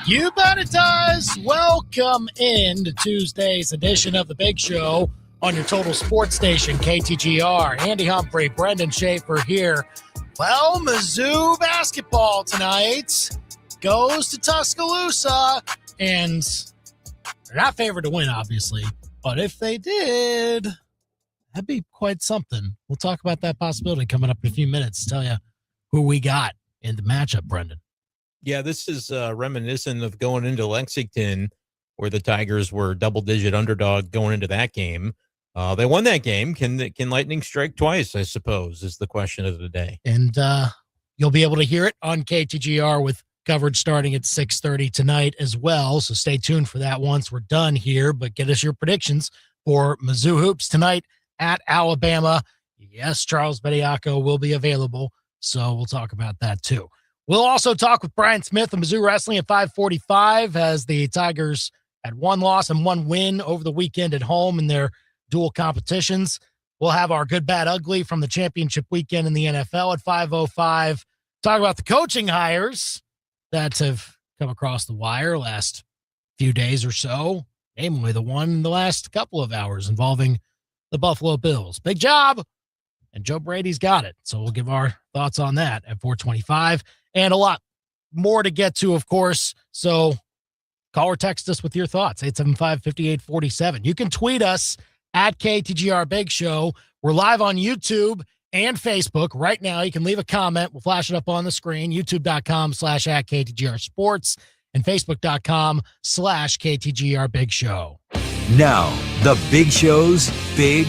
You bet it does. Welcome into Tuesday's edition of The Big Show on your total sports station, KTGR. Andy Humphrey, Brendan Schaefer here. Well, Mizzou basketball tonight goes to Tuscaloosa, and they're not favored to win, obviously. But if they did, that'd be quite something. We'll talk about that possibility coming up in a few minutes. Tell you who we got in the matchup, Brendan. Yeah, this is reminiscent of going into Lexington, where the Tigers were double-digit underdog going into that game. They won that game. Can Lightning strike twice, I suppose, is the question of the day. And you'll be able to hear it on KTGR with coverage starting at 6:30 tonight as well. So stay tuned for that once we're done here. But get us your predictions for Mizzou Hoops tonight at Alabama. Yes, Charles Bediako will be available, so we'll talk about that too. We'll also talk with Brian Smith of Mizzou Wrestling at 5:45 as the Tigers had one loss and one win over the weekend at home in their dual competitions. We'll have our good, bad, ugly from the championship weekend in the NFL at 5:05. Talk about the coaching hires that have come across the wire last few days or so, namely the one in the last couple of hours involving the Buffalo Bills. Big job, and Joe Brady's got it. So we'll give our thoughts on that at 4:25. And a lot more to get to, of course. So call or text us with your thoughts, 875-5847. You can tweet us at KTGR Big Show. We're live on YouTube and Facebook right now. You can leave a comment. We'll flash it up on the screen, youtube.com/@KTGR Sports and Facebook.com/KTGR Big Show. Now, the Big Show's Big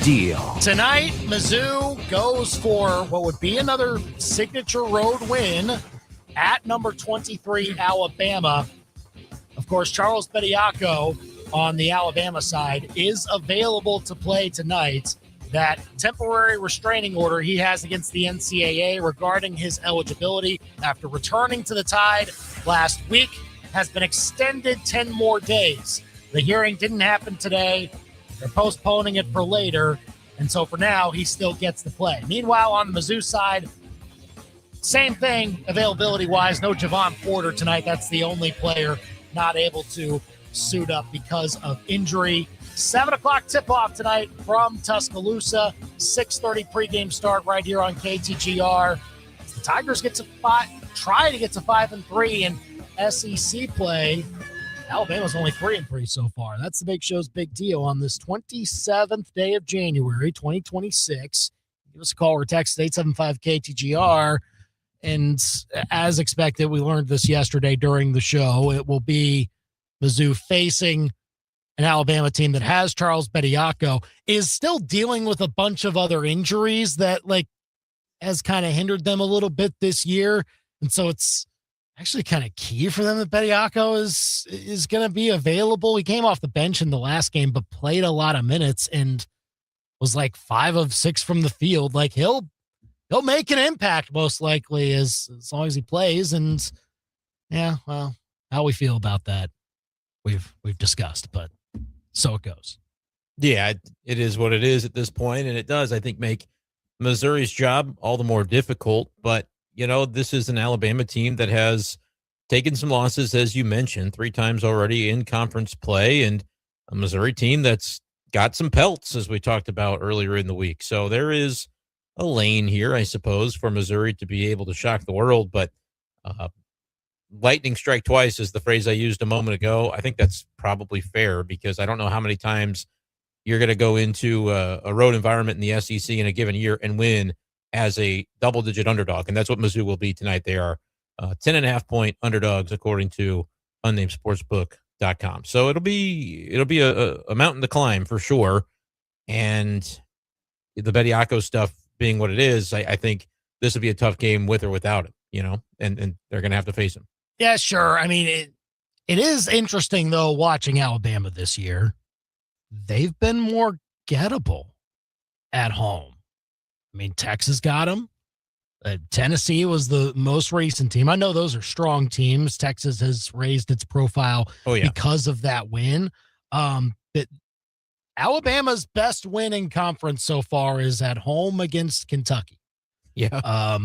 Deal. Tonight, Mizzou goes for what would be another signature road win at number 23, Alabama. Of course, Charles Bediako on the Alabama side is available to play tonight. That temporary restraining order he has against the NCAA regarding his eligibility after returning to the Tide last week has been extended 10 more days. The hearing didn't happen today. They're postponing it for later. And so for now, he still gets to play. Meanwhile, on the Mizzou side, same thing availability-wise. No Javon Porter tonight. That's the only player not able to suit up because of injury. 7 o'clock tip-off tonight from Tuscaloosa. 6:30 pregame start right here on KTGR. The Tigers try to get to 5-3 in SEC play. Alabama's only 3-3 so far. That's the Big Show's Big Deal on this 27th day of January, 2026. Give us a call or text 875-KTGR. And as expected, we learned this yesterday during the show. It will be Mizzou facing an Alabama team that has Charles Bediako, is still dealing with a bunch of other injuries that has kind of hindered them a little bit this year. And so it's actually kind of key for them that Bediako is going to be available. He came off the bench in the last game, but played a lot of minutes and was 5 of 6 from the field. He'll make an impact most likely as long as he plays. And yeah, well, how we feel about that, we've discussed, but so it goes. Yeah, it is what it is at this point, and it does, I think, make Missouri's job all the more difficult. But this is an Alabama team that has taken some losses, as you mentioned, 3 times already in conference play, and a Missouri team that's got some pelts, as we talked about earlier in the week. So there is a lane here, I suppose, for Missouri to be able to shock the world. But lightning strike twice is the phrase I used a moment ago. I think that's probably fair because I don't know how many times you're going to go into a road environment in the SEC in a given year and win as a double-digit underdog, and that's what Mizzou will be tonight. They are 10.5-point underdogs, according to unnamedssportsbook.com. So it'll be a mountain to climb for sure, and the Bediako stuff being what it is, I think this will be a tough game with or without him, and they're going to have to face him. Yeah, sure. I mean, it is interesting, though, watching Alabama this year. They've been more gettable at home. I mean, Texas got them. Tennessee was the most recent team. I know those are strong teams. Texas has raised its profile because of that win. But Alabama's best win in conference so far is at home against Kentucky. Yeah.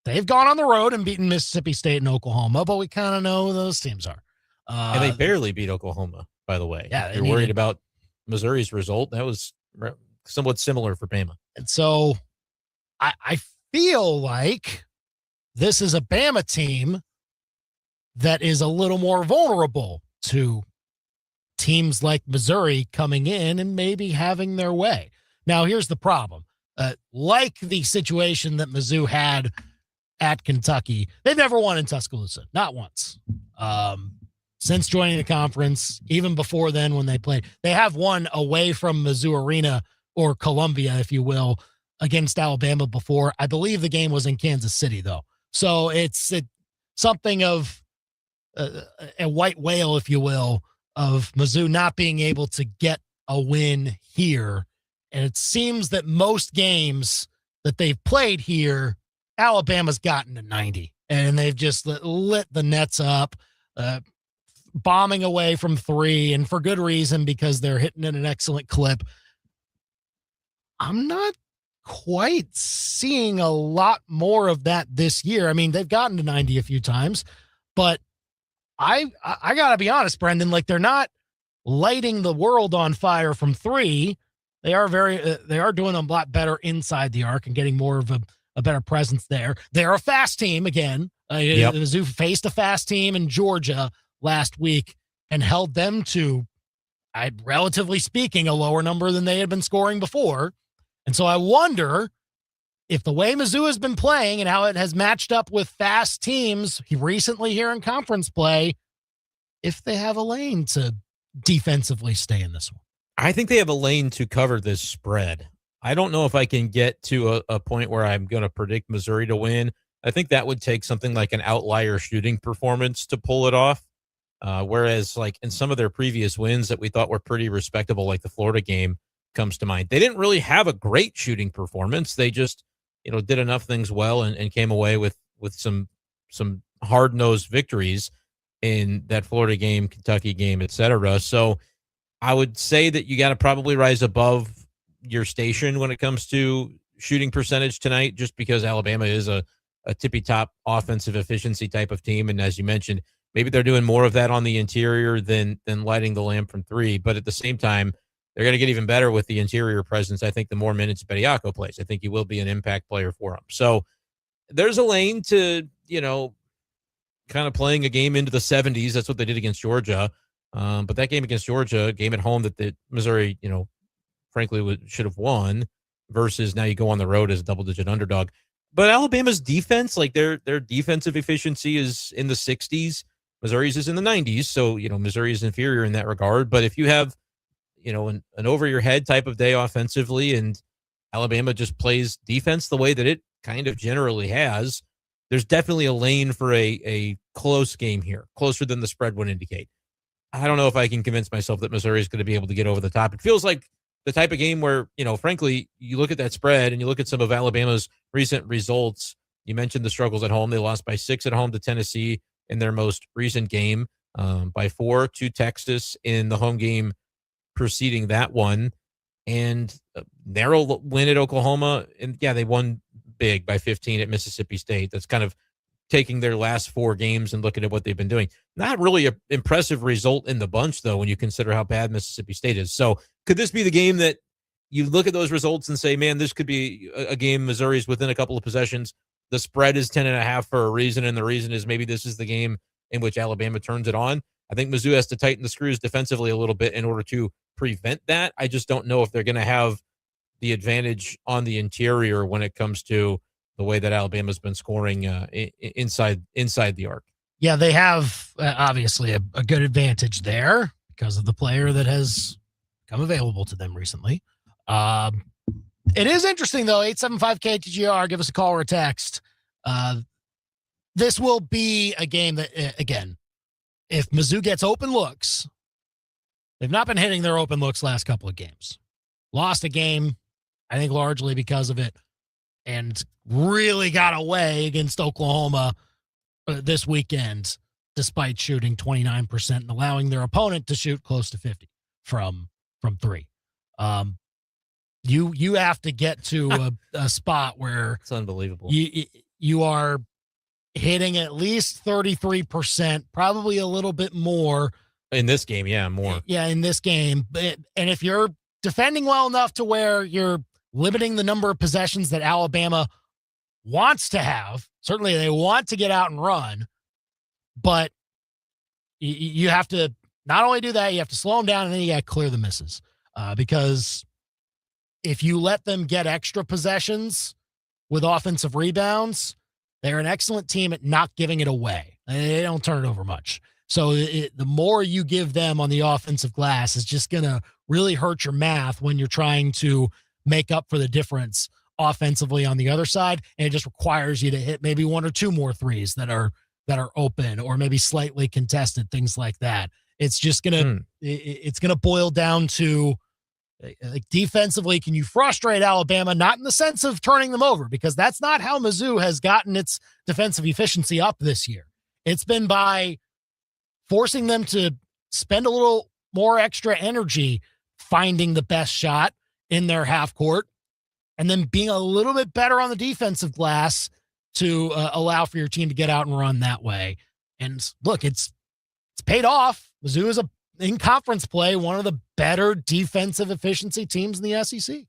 They've gone on the road and beaten Mississippi State and Oklahoma, but we kind of know who those teams are. And they barely beat Oklahoma, by the way. Yeah, If you're worried about Missouri's result, that was somewhat similar for Bama. And so I feel like this is a Bama team that is a little more vulnerable to teams like Missouri coming in and maybe having their way. Now, here's the problem. Like the situation that Mizzou had at Kentucky, they've never won in Tuscaloosa, not once. Since joining the conference, even before then when they played, they have won away from Mizzou Arena, or Columbia, if you will, against Alabama before. I believe the game was in Kansas City, though. So it's something of a white whale, if you will, of Mizzou not being able to get a win here. And it seems that most games that they've played here, Alabama's gotten to 90, and they've just lit the nets up, bombing away from three, and for good reason, because they're hitting at an excellent clip. I'm not quite seeing a lot more of that this year. I mean, they've gotten to 90 a few times, but I gotta be honest, Brendan, like, they're not lighting the world on fire from three. They are doing a lot better inside the arc and getting more of a better presence there. They're a fast team again. Yep. Mizzou faced a fast team in Georgia last week and held them to, relatively speaking, a lower number than they had been scoring before. And so I wonder if the way Mizzou has been playing and how it has matched up with fast teams recently here in conference play, if they have a lane to defensively stay in this one. I think they have a lane to cover this spread. I don't know if I can get to a point where I'm going to predict Missouri to win. I think that would take something like an outlier shooting performance to pull it off. Whereas, like, in some of their previous wins that we thought were pretty respectable, like the Florida game comes to mind, they didn't really have a great shooting performance. They just, did enough things well and came away with some hard-nosed victories in that Florida game, Kentucky game, etc. So I would say that you got to probably rise above your station when it comes to shooting percentage tonight, just because Alabama is a tippy-top offensive efficiency type of team. And as you mentioned, maybe they're doing more of that on the interior than lighting the lamp from three. But at the same time, they're going to get even better with the interior presence. I think the more minutes Bediako plays, I think he will be an impact player for him. So there's a lane to, kind of playing a game into the 70s. That's what they did against Georgia. But that game against Georgia, game at home that Missouri, frankly, should have won, versus now you go on the road as a double-digit underdog. But Alabama's defense, like their defensive efficiency is in the 60s. Missouri's is in the 90s. So, Missouri is inferior in that regard. But if you have, an over-your-head type of day offensively and Alabama just plays defense the way that it kind of generally has, there's definitely a lane for a close game here, closer than the spread would indicate. I don't know if I can convince myself that Missouri is going to be able to get over the top. It feels like the type of game where, frankly, you look at that spread and you look at some of Alabama's recent results. You mentioned the struggles at home. They lost by 6 at home to Tennessee in their most recent game, by 4 to Texas in the home game preceding that one, and a narrow win at Oklahoma. And yeah, they won big by 15 at Mississippi State. That's kind of taking their last 4 games and looking at what they've been doing. Not really an impressive result in the bunch, though, when you consider how bad Mississippi State is. So could this be the game that you look at those results and say, man, this could be a game Missouri's within a couple of possessions? The spread is 10.5 for a reason, and the reason is maybe this is the game in which Alabama turns it on. I think Mizzou has to tighten the screws defensively a little bit in order to prevent that. I just don't know if they're going to have the advantage on the interior when it comes to the way that Alabama's been scoring inside the arc. Yeah, they have obviously a good advantage there because of the player that has come available to them recently. It is interesting, though. 875-KTGR, give us a call or a text. This will be a game that, again, if Mizzou gets open looks, they've not been hitting their open looks last couple of games. Lost a game, I think largely because of it, and really got away against Oklahoma this weekend, despite shooting 29% and allowing their opponent to shoot close to 50 from three. You have to get to a spot where it's unbelievable. You are hitting at least 33%, probably a little bit more. In this game, yeah, more. Yeah, in this game. And if you're defending well enough to where you're limiting the number of possessions that Alabama wants to have, certainly they want to get out and run, but you have to not only do that, you have to slow them down, and then you got to clear the misses. Because if you let them get extra possessions with offensive rebounds, they're an excellent team at not giving it away. They don't turn it over much. So the more you give them on the offensive glass is just going to really hurt your math when you're trying to make up for the difference offensively on the other side. And it just requires you to hit maybe one or two more threes that are open or maybe slightly contested, things like that. It's just going to boil down to, like, defensively, can you frustrate Alabama? Not in the sense of turning them over, because that's not how Mizzou has gotten its defensive efficiency up this year. It's been by forcing them to spend a little more extra energy finding the best shot in their half court, and then being a little bit better on the defensive glass to allow for your team to get out and run that way. And look, it's paid off. Mizzou is in conference play, one of the better defensive efficiency teams in the SEC.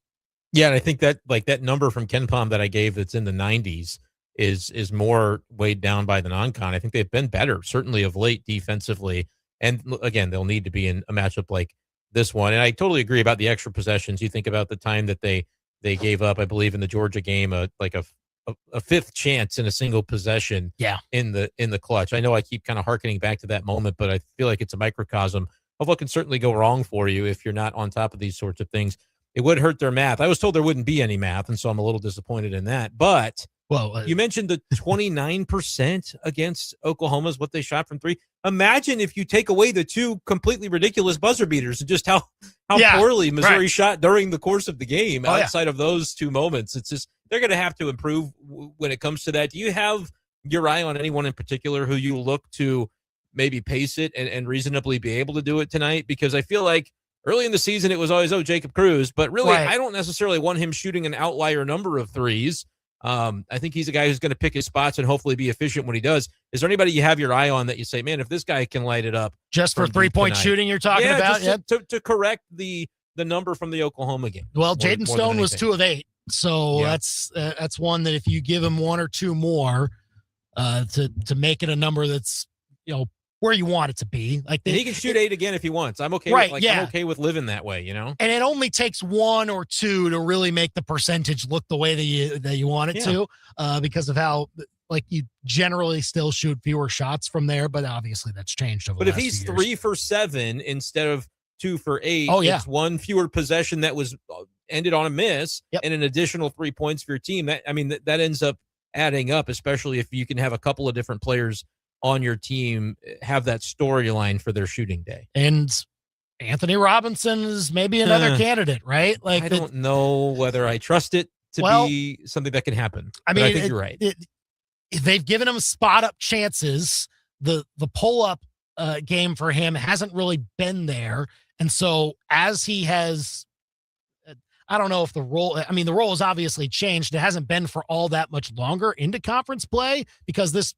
Yeah, and I think that, like, that number from KenPom that I gave that's in the 90s is more weighed down by the non-con. I think they've been better, certainly of late defensively. And again, they'll need to be in a matchup like this one. And I totally agree about the extra possessions. You think about the time that they gave up, I believe, in the Georgia game, a fifth chance in a single possession in the clutch. I know I keep kind of hearkening back to that moment, but I feel like it's a microcosm of what can certainly go wrong for you if you're not on top of these sorts of things. It would hurt their math. I was told there wouldn't be any math, and so I'm a little disappointed in that. But you mentioned the 29% against Oklahoma is what they shot from three. Imagine if you take away the two completely ridiculous buzzer beaters and just how poorly Missouri shot during the course of the game outside of those two moments. It's just they're going to have to improve when it comes to that. Do you have your eye on anyone in particular who you look to maybe pace it and reasonably be able to do it tonight? Because I feel like early in the season it was always, Jacob Cruz, but really I don't necessarily want him shooting an outlier number of threes. I think he's a guy who's going to pick his spots and hopefully be efficient when he does. Is there anybody you have your eye on that you say, man, if this guy can light it up just for 3-point shooting you're talking about? To correct the number from the Oklahoma game. Well, Jaden Stone was 2 of 8. So that's one that if you give him one or two more to make it a number that's, where you want it to be. Like he can shoot 8 again if he wants. I'm okay with I'm okay with living that way, And it only takes 1 or 2 to really make the percentage look the way that you want it to, because of how, like, you generally still shoot fewer shots from there, but obviously that's changed over the last few years. But if he's 3 for 7 instead of 2 for 8, it's one fewer possession that was ended on a miss and an additional 3 points for your team. That ends up adding up, especially if you can have a couple of different players on your team have that storyline for their shooting day. And Anthony Robinson is maybe another candidate, right? Like, I don't know whether I trust it to be something that can happen. I think you're right. They've given him spot up chances. The pull up game for him hasn't really been there. And so as he has, I don't know if the role has obviously changed. It hasn't been for all that much longer into conference play, because this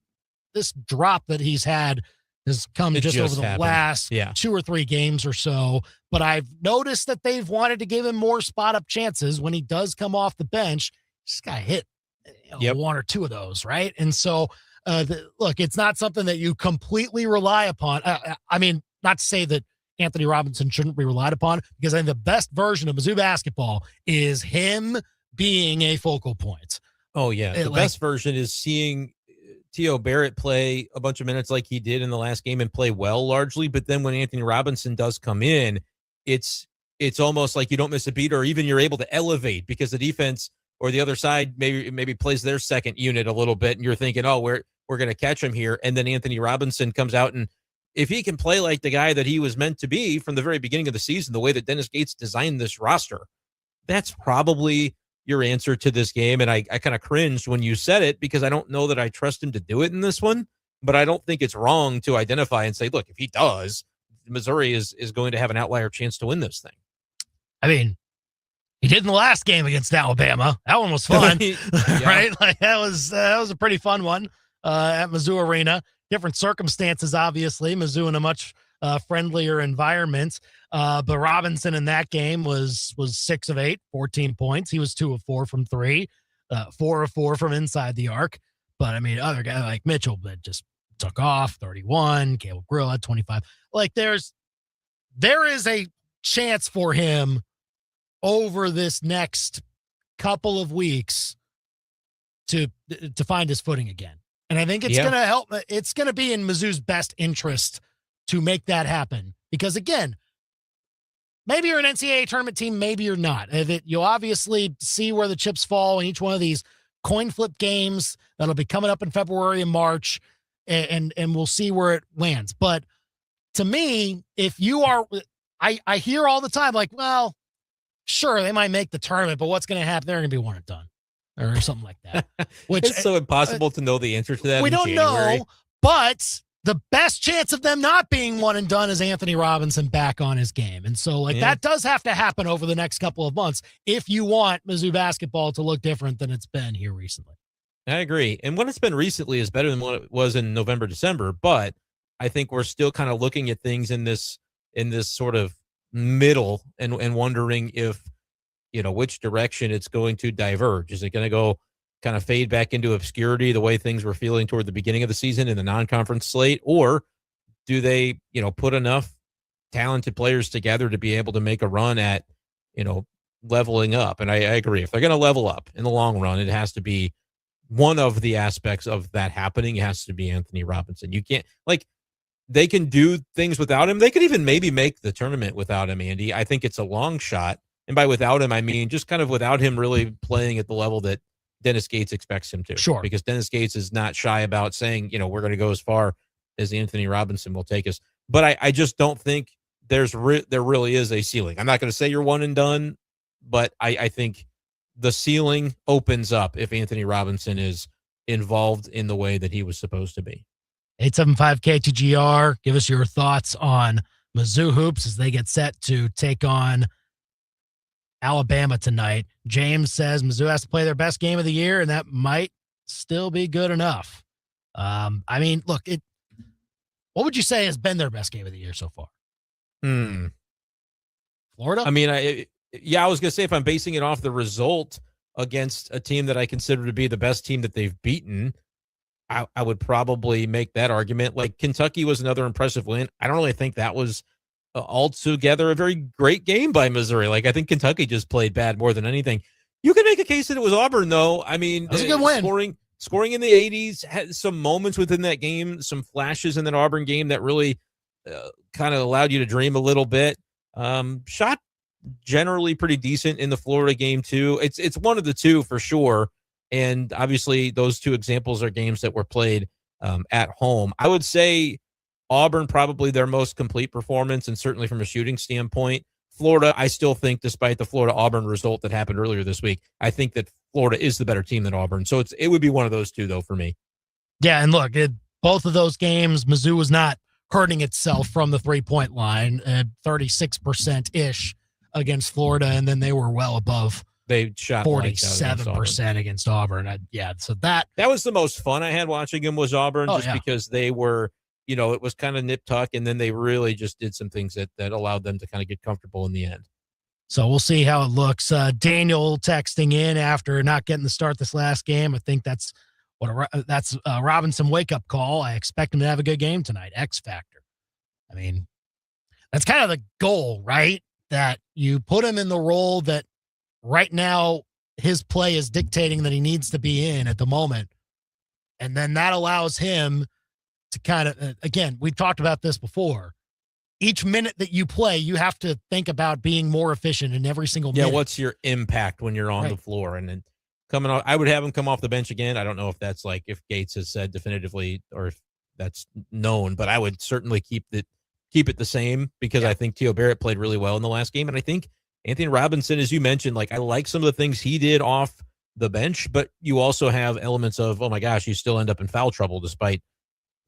drop that he's had has come just over the last 2 or 3 games or so. But I've noticed that they've wanted to give him more spot up chances when he does come off the bench. He's got to hit 1 or 2 of those, right? And so, look, it's not something that you completely rely upon. Not to say that Anthony Robinson shouldn't be relied upon, because I think the best version of Mizzou basketball is him being a focal point. Oh, yeah. The best version is seeing T.O. Barrett play a bunch of minutes like he did in the last game and play well largely. But then when Anthony Robinson does come in, it's almost like you don't miss a beat, or even you're able to elevate because the defense or the other side maybe plays their second unit a little bit. And you're thinking, we're going to catch him here. And then Anthony Robinson comes out, and if he can play like the guy that he was meant to be from the very beginning of the season, the way that Dennis Gates designed this roster, that's probably your answer to this game. And I kind of cringed when you said it, because I don't know that I trust him to do it in this one, but I don't think it's wrong to identify and say, look, if he does, Missouri is going to have an outlier chance to win this thing. I mean, he did in the last game against Alabama. That one was fun, right? Like that was a pretty fun one. at Mizzou Arena. Different circumstances, obviously. Mizzou in a much friendlier environment. But Robinson in that game was 6 of 8, 14 points. He was 2 of 4 from 3, 4 of 4 from inside the arc. But I mean, other guy like Mitchell that just took off, 31. Caleb Grill had 25. Like there is a chance for him over this next couple of weeks to find his footing again. And I think it's going to help. It's going to be in Mizzou's best interest to make that happen. Because again, maybe you're an NCAA tournament team, maybe you're not. You'll obviously see where the chips fall in each one of these coin flip games that'll be coming up in February and March, and we'll see where it lands. But to me, if you are, I hear all the time, like, well, sure, they might make the tournament, but what's going to happen? They're going to be one and done or something like that. Which it's so impossible to know the answer to that. We don't January. know, but the best chance of them not being one and done is Anthony Robinson back on his game. And so that does have to happen over the next couple of months if you want Mizzou basketball to look different than it's been here recently. I agree. And what it's been recently is better than what it was in November, December, but I think we're still kind of looking at things in this sort of middle and wondering if, which direction it's going to diverge. Is it going to go kind of fade back into obscurity the way things were feeling toward the beginning of the season in the non-conference slate? Or do they, put enough talented players together to be able to make a run at, leveling up? And I agree. If they're going to level up in the long run, it has to be one of the aspects of that happening. It has to be Anthony Robinson. You can't, they can do things without him. They could even maybe make the tournament without him, Andy. I think it's a long shot. And by without him, I mean just kind of without him really playing at the level that Dennis Gates expects him to. Sure. Because Dennis Gates is not shy about saying, we're going to go as far as Anthony Robinson will take us. But I just don't think there really is a ceiling. I'm not going to say you're one and done, but I think the ceiling opens up if Anthony Robinson is involved in the way that he was supposed to be. 875-KTGR. Give us your thoughts on Mizzou hoops as they get set to take on Alabama tonight. James says Mizzou has to play their best game of the year, and that might still be good enough. I mean, look, what would you say has been their best game of the year so far? Florida? I mean, I was going to say, if I'm basing it off the result against a team that I consider to be the best team that they've beaten, I would probably make that argument. Like Kentucky was another impressive win. I don't really think that was altogether a very great game by Missouri. Like I think Kentucky just played bad more than anything. You can make a case that it was Auburn, though. I mean, that was a good win. Scoring in the 80s, had some moments within that game, some flashes in that Auburn game that really kind of allowed you to dream a little bit. Shot generally pretty decent in the Florida game too. It's one of the two for sure. And obviously those two examples are games that were played at home. I would say Auburn probably their most complete performance, and certainly from a shooting standpoint. Florida, I still think, despite the Florida-Auburn result that happened earlier this week, I think that Florida is the better team than Auburn. So it would be one of those two, though, for me. Yeah, and look, both of those games, Mizzou was not hurting itself from the three-point line, 36%-ish against Florida, and then they were well above. They shot 47% against Auburn. So that was the most fun I had watching them was Auburn, because they were, it was kind of nip tuck, and then they really just did some things that allowed them to kind of get comfortable in the end. So we'll see how it looks. Daniel texting in after not getting the start this last game. I think that's a Robinson wake-up call. I expect him to have a good game tonight. X factor. I mean, that's kind of the goal, right? That you put him in the role that right now his play is dictating that he needs to be in at the moment. And then that allows him to kind of, again, we've talked about this before. Each minute that you play, you have to think about being more efficient in every single minute. Yeah, what's your impact when you're on the floor? And then coming off, I would have him come off the bench again. I don't know if that's like if Gates has said definitively or if that's known, but I would certainly keep it the same because I think Teo Barrett played really well in the last game. And I think Anthony Robinson, as you mentioned, like I like some of the things he did off the bench, but you also have elements of, oh my gosh, you still end up in foul trouble despite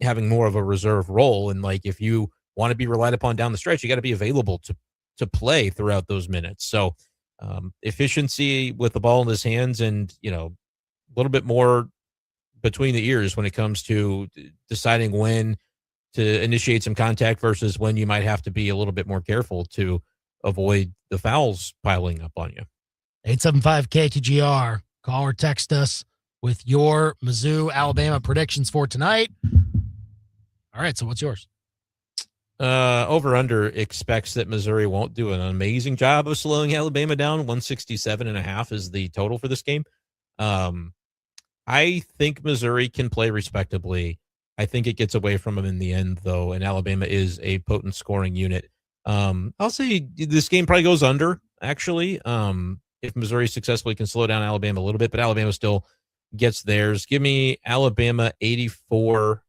having more of a reserve role. And like, if you want to be relied upon down the stretch, you got to be available to play throughout those minutes. So efficiency with the ball in his hands and, a little bit more between the ears when it comes to deciding when to initiate some contact versus when you might have to be a little bit more careful to avoid the fouls piling up on you. 875-KTGR. Call or text us with your Mizzou, Alabama predictions for tonight. All right, so what's yours? Over-under expects that Missouri won't do an amazing job of slowing Alabama down. 167.5 is the total for this game. I think Missouri can play respectably. I think it gets away from them in the end, though, and Alabama is a potent scoring unit. I'll say this game probably goes under, actually, if Missouri successfully can slow down Alabama a little bit, but Alabama still gets theirs. Give me Alabama 84,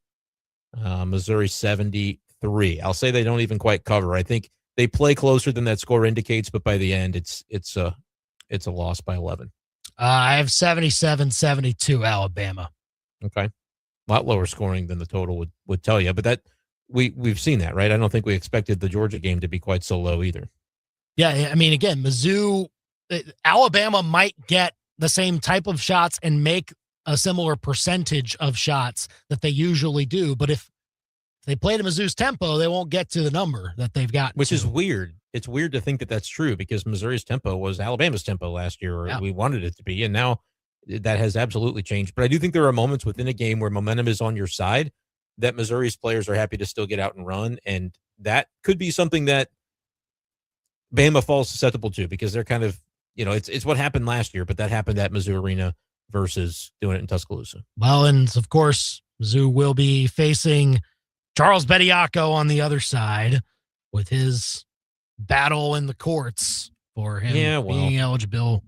Missouri 73. I'll say they don't even quite cover. I think they play closer than that score indicates, but by the end, it's a loss by 11. I have 77-72 Alabama. Okay. A lot lower scoring than the total would tell you, but that we've seen that, right? I don't think we expected the Georgia game to be quite so low either. Yeah, I mean, again, Mizzou, Alabama might get the same type of shots and make a similar percentage of shots that they usually do, but if they play to Mizzou's tempo, they won't get to the number that they've got. Which is weird. It's weird to think that that's true because Missouri's tempo was Alabama's tempo last year, or we wanted it to be, and now that has absolutely changed. But I do think there are moments within a game where momentum is on your side that Missouri's players are happy to still get out and run, and that could be something that Bama falls susceptible to because they're kind of, it's what happened last year, but that happened at Mizzou Arena versus doing it in Tuscaloosa. Well, and of course, Mizzou will be facing Charles Bediako on the other side with his battle in the courts for him being eligible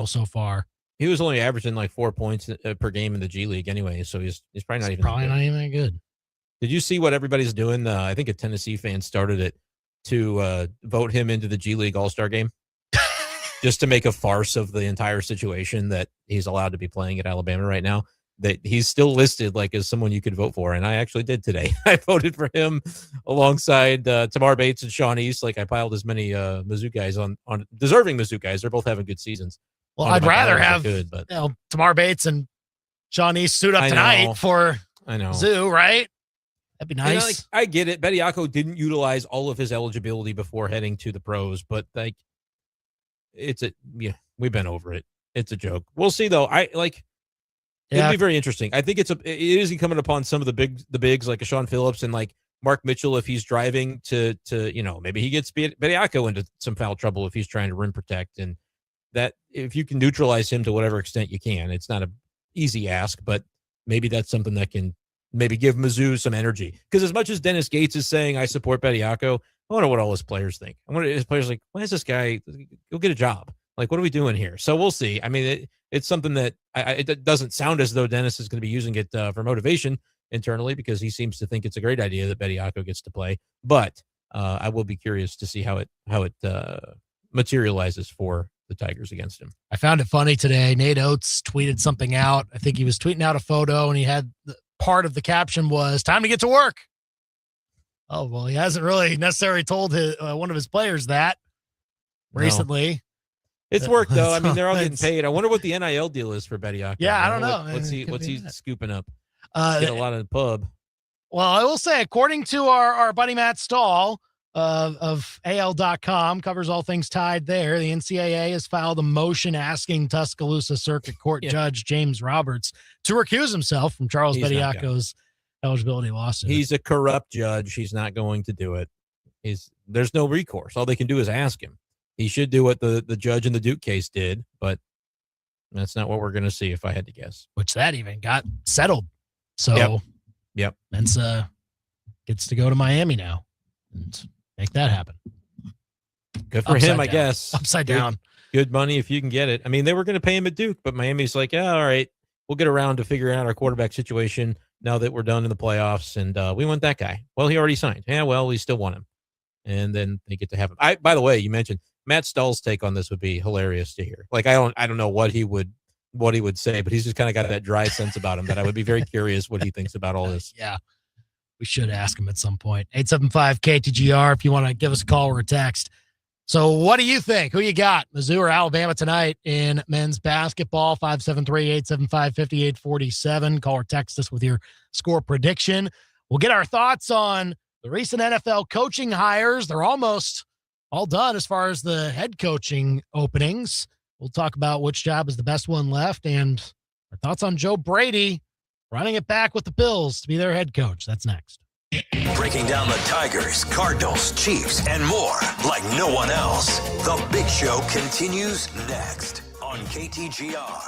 so far. He was only averaging like 4 points per game in the G League anyway, so he's probably not even that good. Did you see what everybody's doing? I think a Tennessee fan started it to vote him into the G League All-Star game just to make a farce of the entire situation that he's allowed to be playing at Alabama right now. That he's still listed like as someone you could vote for, and I actually did today. I voted for him alongside Tamar Bates and Sean East. Like I piled as many Mizzou guys on deserving Mizzou guys. They're both having good seasons. Well, I'd rather have Tamar Bates and Sean East suit up tonight for Mizzou, right? That'd be nice. I get it. Bediako didn't utilize all of his eligibility before heading to the pros, but we've been over it. It's a joke. We'll see though. It'll be very interesting. I think it is incumbent upon some of the bigs like a Sean Phillips and like Mark Mitchell if he's driving to maybe he gets Bediako into some foul trouble if he's trying to rim protect, and that if you can neutralize him to whatever extent you can. It's not an easy ask, but maybe that's something that can maybe give Mizzou some energy. Because as much as Dennis Gates is saying I support Bediako, I wonder what all his players think. I wonder if his players are like, why is this guy go get a job? Like, what are we doing here? So we'll see. I mean, it's something that it doesn't sound as though Dennis is going to be using it for motivation internally because he seems to think it's a great idea that Bediako gets to play. But I will be curious to see how it materializes for the Tigers against him. I found it funny today. Nate Oates tweeted something out. I think he was tweeting out a photo, and he had part of the caption was "Time to get to work." Oh well, he hasn't really necessarily told one of his players that recently. It's work though. I mean, they're all getting paid. I wonder what the NIL deal is for Bediako. Yeah, I don't know. What's he scooping up? Get a lot of the pub. Well, I will say, according to our buddy Matt Stahl of AL.com, covers all things Tide there, the NCAA has filed a motion asking Tuscaloosa Circuit Court Judge James Roberts to recuse himself from Charles Bediako's eligibility lawsuit. He's a corrupt judge. He's not going to do it. There's no recourse. All they can do is ask him. He should do what the judge in the Duke case did, but that's not what we're going to see if I had to guess. Which that even got settled. So, yep. Mensa gets to go to Miami now and make that happen. Good for him, I guess. Upside down. Good money if you can get it. I mean, they were going to pay him at Duke, but Miami's like, yeah, all right, we'll get around to figuring out our quarterback situation now that we're done in the playoffs, and we want that guy. Well, he already signed. Yeah, well, we still want him. And then they get to have him. By the way, you mentioned Matt Stahl's take on this would be hilarious to hear. Like, I don't know what he would say, but he's just kind of got that dry sense about him that I would be very curious what he thinks about all this. Yeah. We should ask him at some point. 875-KTGR if you want to give us a call or a text. So what do you think? Who you got? Mizzou or Alabama tonight in men's basketball? 573-875-5847. Call or text us with your score prediction. We'll get our thoughts on the recent NFL coaching hires. They're almost all done as far as the head coaching openings. We'll talk about which job is the best one left and our thoughts on Joe Brady running it back with the Bills to be their head coach. That's next. Breaking down the Tigers, Cardinals, Chiefs, and more like no one else. The Big Show continues next on KTGR.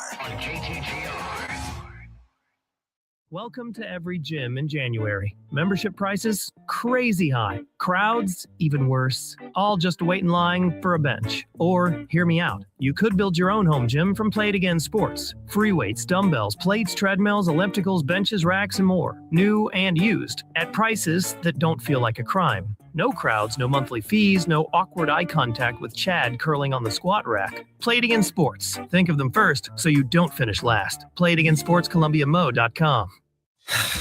Welcome to every gym in January. Membership prices, crazy high. Crowds, even worse. All just to wait in line for a bench. Or, hear me out, you could build your own home gym from Play It Again Sports. Free weights, dumbbells, plates, treadmills, ellipticals, benches, racks, and more. New and used. At prices that don't feel like a crime. No crowds, no monthly fees, no awkward eye contact with Chad curling on the squat rack. Play It Again Sports. Think of them first so you don't finish last. Play It Again Sports, ColumbiaMo.com.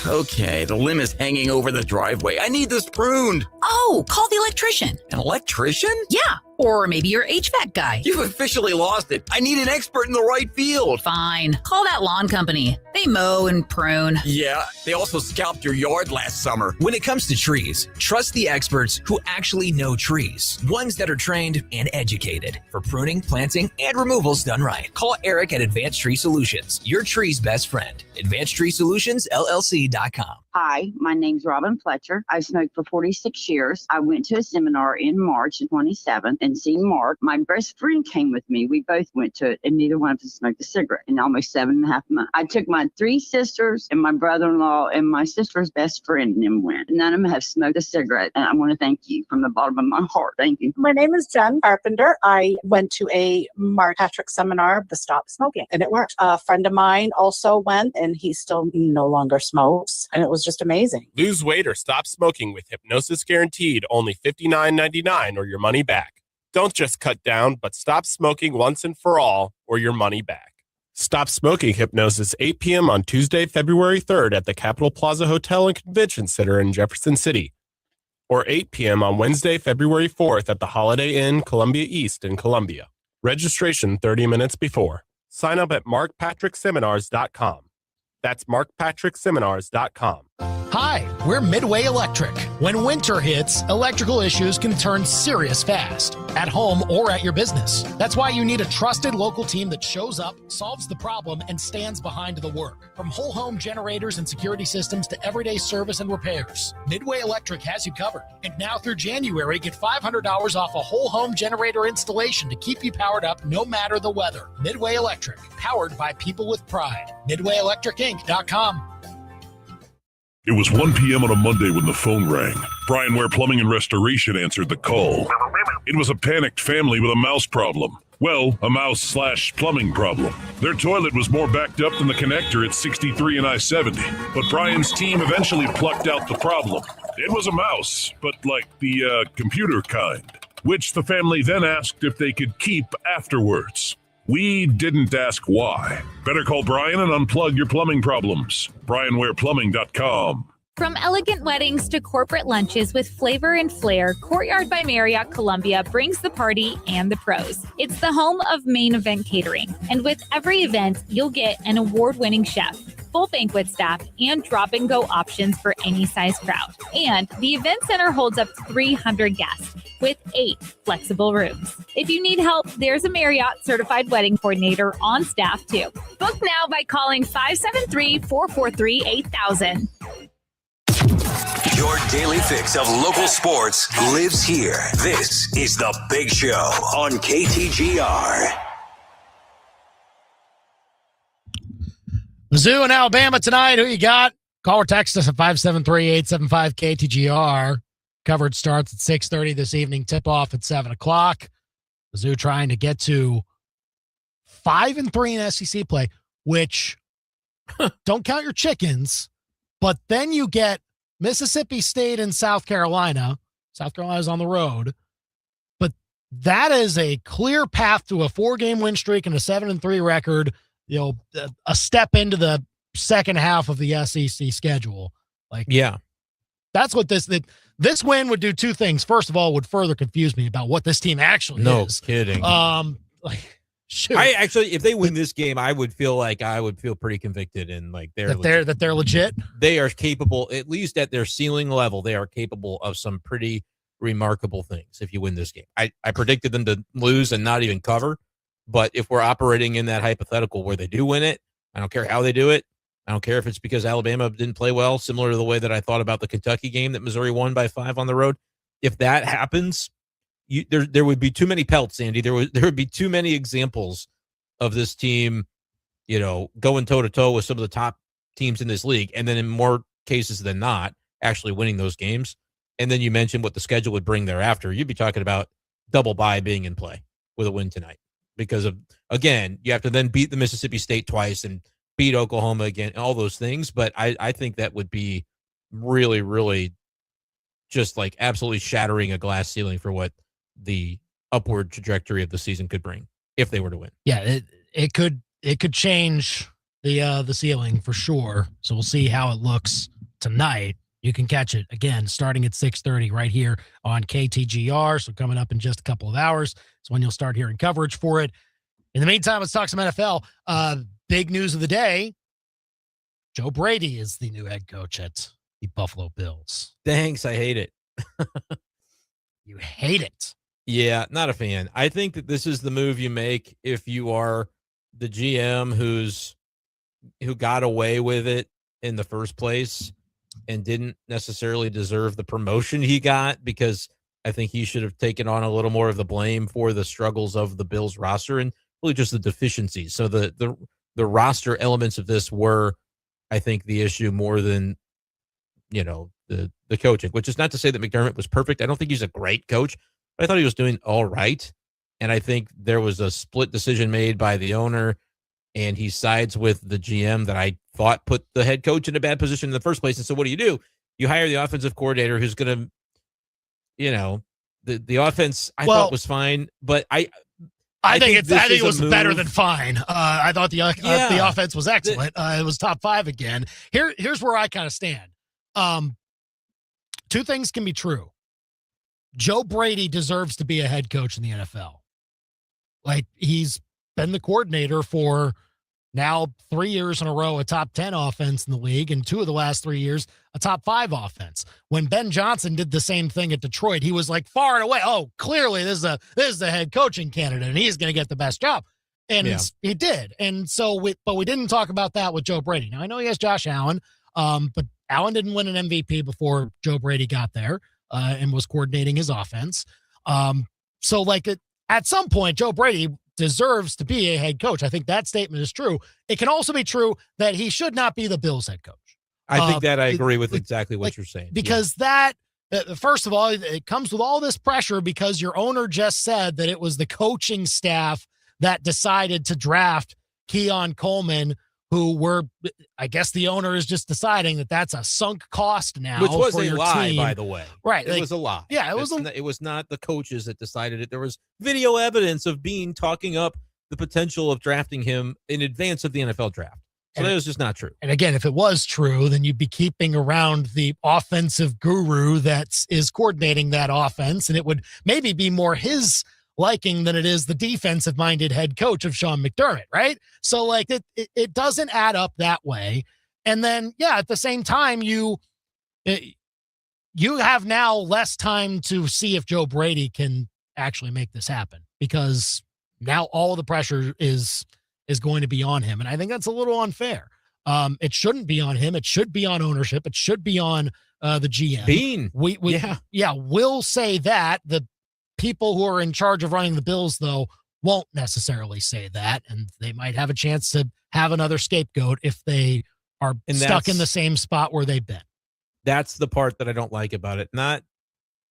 Okay, the limb is hanging over the driveway. I need this pruned. Oh, call the electrician. An electrician? Yeah, or maybe your HVAC guy. You've officially lost it. I need an expert in the right field. Fine, call that lawn company. They mow and prune. Yeah, they also scalped your yard last summer. When it comes to trees, trust the experts who actually know trees. Ones that are trained and educated for pruning, planting, and removals done right. Call Eric at Advanced Tree Solutions, your tree's best friend. AdvancedTreeSolutionsLLC.com. Hi, my name's Robin Fletcher. I've smoked for 46 years. I went to a seminar in March of 27 and seen Mark. My best friend came with me. We both went to it, and neither one of us smoked a cigarette in almost 7.5 months. I took my 3 sisters and my brother-in-law and my sister's best friend and went. None of them have smoked a cigarette, and I want to thank you from the bottom of my heart. Thank you. My name is Jen Carpenter. I went to a Mark Patrick seminar, the Stop Smoking, and it worked. A friend of mine also went, and he still no longer smokes, and it was just amazing. Lose weight or stop smoking with Hypnosis Guaranteed, only $59.99 or your money back. Don't just cut down, but stop smoking once and for all or your money back. Stop Smoking Hypnosis, 8 p.m. on Tuesday, February 3rd at the Capitol Plaza Hotel and Convention Center in Jefferson City, or 8 p.m. on Wednesday, February 4th at the Holiday Inn, Columbia East in Columbia. Registration 30 minutes before. Sign up at markpatrickseminars.com. That's markpatrickseminars.com. Hi, we're Midway Electric. When winter hits, electrical issues can turn serious fast, at home or at your business. That's why you need a trusted local team that shows up, solves the problem, and stands behind the work. From whole home generators and security systems to everyday service and repairs, Midway Electric has you covered. And now through January, get $500 off a whole home generator installation to keep you powered up no matter the weather. Midway Electric, powered by people with pride. MidwayElectricInc.com. It was 1 p.m. on a Monday when the phone rang. Brian Ware Plumbing and Restoration answered the call. It was a panicked family with a mouse problem. Well, a mouse/plumbing problem. Their toilet was more backed up than the connector at 63 and I-70. But Brian's team eventually plucked out the problem. It was a mouse, but like the computer kind, which the family then asked if they could keep afterwards. We didn't ask why. Better call Brian and unplug your plumbing problems. BrianWarePlumbing.com. From elegant weddings to corporate lunches with flavor and flair, Courtyard by Marriott Columbia brings the party and the pros. It's the home of Main Event Catering. And with every event, you'll get an award-winning chef, full banquet staff, and drop-and-go options for any size crowd. And the event center holds up to 300 guests with 8 flexible rooms. If you need help, there's a Marriott certified wedding coordinator on staff too. Book now by calling 573-443-8000. Your daily fix of local sports lives here. This is The Big Show on KTGR. Mizzou and Alabama tonight. Who you got? Call or text us at 573-875-KTGR. Coverage starts at 6:30 this evening. Tip off at 7 o'clock. Mizzou trying to get to 5-3 in SEC play, which don't count your chickens, but then you get Mississippi State and South Carolina. South Carolina's on the road, but that is a clear path to a 4-game win streak and a 7-3 record. You know, a step into the second half of the SEC schedule. Like, yeah, that's what this win would do two things. First of all, would further confuse me about what this team actually is. No kidding. Shoot. I actually, if they win this game, I would feel pretty convicted and like they're legit. They are capable, at least at their ceiling level, they are capable of some pretty remarkable things if you win this game. I predicted them to lose and not even cover, but if we're operating in that hypothetical where they do win it, I don't care how they do it. I don't care if it's because Alabama didn't play well, similar to the way that I thought about the Kentucky game that Missouri won by 5 on the road. If that happens, there would be too many pelts, Andy. There would be too many examples of this team, going toe-to-toe with some of the top teams in this league, and then in more cases than not, actually winning those games. And then you mentioned what the schedule would bring thereafter. You'd be talking about double bye being in play with a win tonight because of, again, you have to then beat the Mississippi State twice and beat Oklahoma again, all those things. But I think that would be really, really just like absolutely shattering a glass ceiling for what the upward trajectory of the season could bring if they were to win. Yeah, it could change the ceiling for sure. So we'll see how it looks tonight. You can catch it again starting at 6:30 right here on KTGR. So coming up in just a couple of hours is when you'll start hearing coverage for it. In the meantime, let's talk some NFL. Big news of the day. Joe Brady is the new head coach at the Buffalo Bills. Thanks. I hate it. You hate it. Yeah, not a fan. I think that this is the move you make if you are the GM who got away with it in the first place and didn't necessarily deserve the promotion he got, because I think he should have taken on a little more of the blame for the struggles of the Bills roster and really just the deficiencies. So the roster elements of this were, I think, the issue more than, the coaching, which is not to say that McDermott was perfect. I don't think he's a great coach, but I thought he was doing all right. And I think there was a split decision made by the owner, and he sides with the GM that I thought put the head coach in a bad position in the first place. And so what do? You hire the offensive coordinator who's going to, the offense I thought was fine, but I think it was better than fine. I thought the offense was excellent. It was top 5 again. Here's where I kind of stand. Two things can be true. Joe Brady deserves to be a head coach in the NFL. Like, he's been the coordinator for now 3 years in a row, a top 10 offense in the league, and 2 of the last 3 years, a top 5 offense. When Ben Johnson did the same thing at Detroit, he was like far and away, oh, clearly this is the head coaching candidate, and he's going to get the best job. And he did. And so, but we didn't talk about that with Joe Brady. Now, I know he has Josh Allen, but Allen didn't win an MVP before Joe Brady got there and was coordinating his offense. So, like, at some point, Joe Brady deserves to be a head coach. I think that statement is true. It can also be true that he should not be the Bills head coach. I think that I agree with exactly what you're saying. Because first of all, it comes with all this pressure because your owner just said that it was the coaching staff that decided to draft Keon Coleman, I guess the owner is just deciding that that's a sunk cost now. Which was for a your lie, team. by the way. Right. It was a lie. Yeah, it was not the coaches that decided it. There was video evidence of Bean talking up the potential of drafting him in advance of the NFL draft. So that was just not true. And again, if it was true, then you'd be keeping around the offensive guru that is coordinating that offense, and it would maybe be more his liking than it is the defensive-minded head coach of Sean McDermott, right? So, like, it doesn't add up that way. And then, at the same time, you have now less time to see if Joe Brady can actually make this happen, because now all the pressure is going to be on him. And I think that's a little unfair. It shouldn't be on him. It should be on ownership. It should be on the GM. Bean. We'll say that. The people who are in charge of running the Bills, though, won't necessarily say that, and they might have a chance to have another scapegoat if they are stuck in the same spot where they've been. That's the part that I don't like about it. Not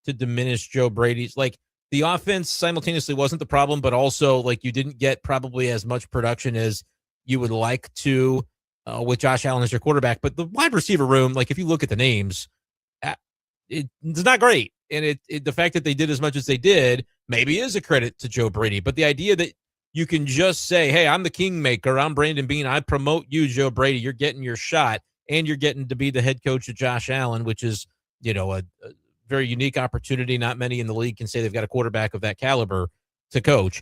to diminish Joe Brady's, like, the offense simultaneously wasn't the problem, but also, like, you didn't get probably as much production as you would like to with Josh Allen as your quarterback. But the wide receiver room, like, if you look at the names, it's not great. And the fact that they did as much as they did maybe is a credit to Joe Brady. But the idea that you can just say, hey, I'm the kingmaker, I'm Brandon Bean, I promote you, Joe Brady, you're getting your shot, and you're getting to be the head coach of Josh Allen, which is, a very unique opportunity. Not many in the league can say they've got a quarterback of that caliber to coach.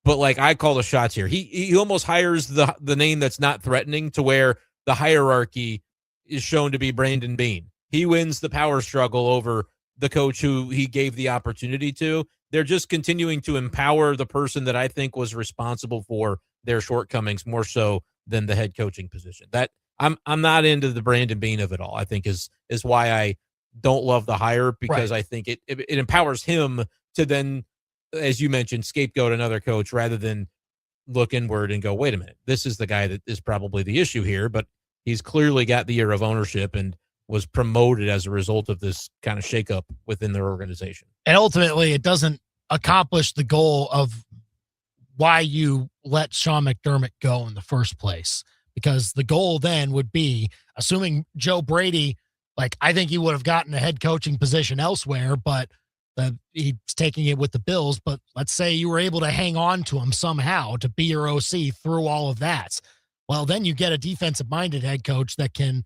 But like, I call the shots here. He almost hires the name that's not threatening, to where the hierarchy is shown to be Brandon Beane. He wins the power struggle over the coach who he gave the opportunity to. They're just continuing to empower the person that I think was responsible for their shortcomings more so than the head coaching position. That I'm not into the Brandon Beane of it all. I think is why I don't love the hire, because I think it empowers him to then, as you mentioned, scapegoat another coach rather than look inward and go, wait a minute, this is the guy that is probably the issue here, but he's clearly got the year of ownership and was promoted as a result of this kind of shakeup within their organization. And ultimately, it doesn't accomplish the goal of why you let Sean McDermott go in the first place, because the goal then would be, assuming Joe Brady, like, I think he would have gotten a head coaching position elsewhere, but he's taking it with the Bills. But let's say you were able to hang on to him somehow to be your OC through all of that. Well, then you get a defensive-minded head coach that can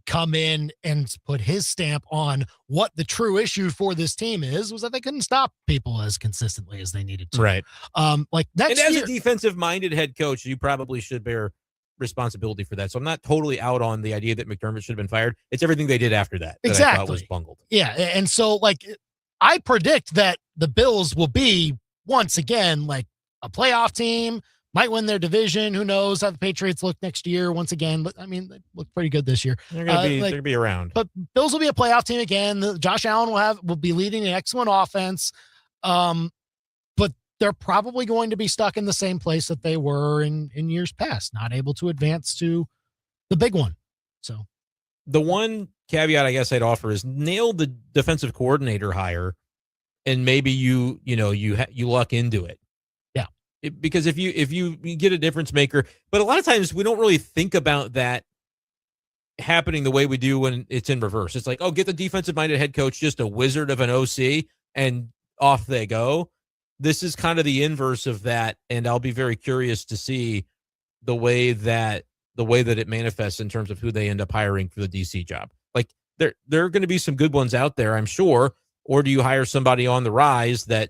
come in and put his stamp on what the true issue for this team was that they couldn't stop people as consistently as they needed to. Right. Like next and as year, a defensive-minded head coach, you probably should bear responsibility for that. So I'm not totally out on the idea that McDermott should have been fired. It's everything they did after that I thought was bungled. Yeah, and so, like, I predict that the Bills will be, once again, like a playoff team, might win their division. Who knows how the Patriots look next year once again. But, I mean, they look pretty good this year. They're gonna be around. But Bills will be a playoff team again. Josh Allen will be leading an excellent offense. But they're probably going to be stuck in the same place that they were in years past, not able to advance to the big one. So the one caveat I guess I'd offer is nail the defensive coordinator hire, and maybe you luck into it. Yeah, because if you get a difference maker, but a lot of times we don't really think about that happening the way we do when it's in reverse. It's like, oh, get the defensive minded head coach, just a wizard of an OC, and off they go. This is kind of the inverse of that, and I'll be very curious to see the way that it manifests in terms of who they end up hiring for the DC job. Like, there are going to be some good ones out there, I'm sure. Or do you hire somebody on the rise that,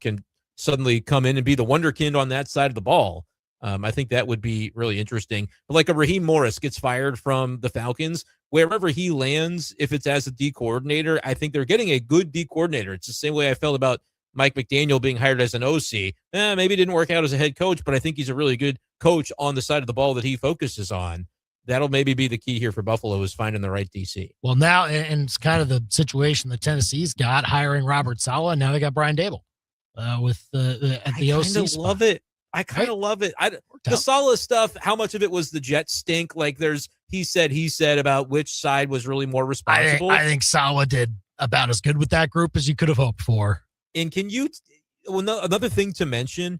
can suddenly come in and be the wonderkind on that side of the ball? I think that would be really interesting. But like a Raheem Morris gets fired from the Falcons, wherever he lands, if it's as a D coordinator, I think they're getting a good D coordinator. It's the same way I felt about Mike McDaniel being hired as an OC. Maybe it didn't work out as a head coach, but I think he's a really good coach on the side of the ball that he focuses on. That'll maybe be the key here for Buffalo, is finding the right DC. Well, now, and it's kind of the situation that Tennessee's got, hiring Robert Saleh, and now they got Brian Dable with the OC spot. Love it. I kind of love it. The Saleh stuff, how much of it was the Jet stink? Like, there's he said about which side was really more responsible. I think Saleh did about as good with that group as you could have hoped for. And another thing to mention,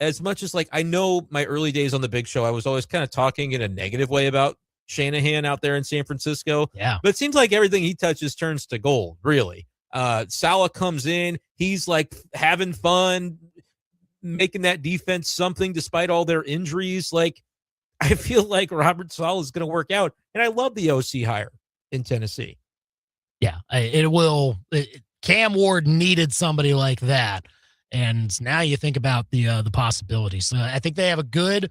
as much as, like, I know my early days on the Big Show, I was always kind of talking in a negative way about Shanahan out there in San Francisco. Yeah. But it seems like everything he touches turns to gold, really. Saleh comes in, he's like having fun, making that defense something despite all their injuries. Like, I feel like Robert Saleh is going to work out. And I love the OC hire in Tennessee. Yeah, it will. Cam Ward needed somebody like that. And now you think about the possibilities. So I think they have a good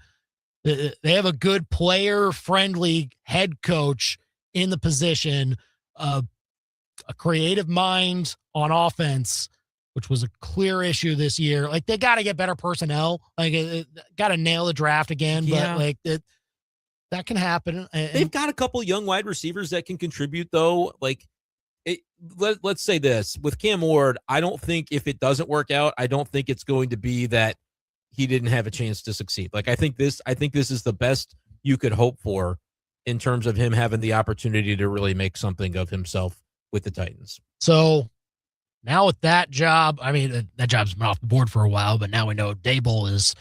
player-friendly head coach in the position, a creative mind on offense, which was a clear issue this year. Like, they got to get better personnel. Like, got to nail the draft again. Yeah. But like that can happen. And they've got a couple young wide receivers that can contribute, though. Like, let's say this with Cam Ward, I don't think, if it doesn't work out, I don't think it's going to be that he didn't have a chance to succeed. Like, I think this is the best you could hope for in terms of him having the opportunity to really make something of himself with the Titans. So now with that job, I mean, that job's been off the board for a while, but now we know Dable is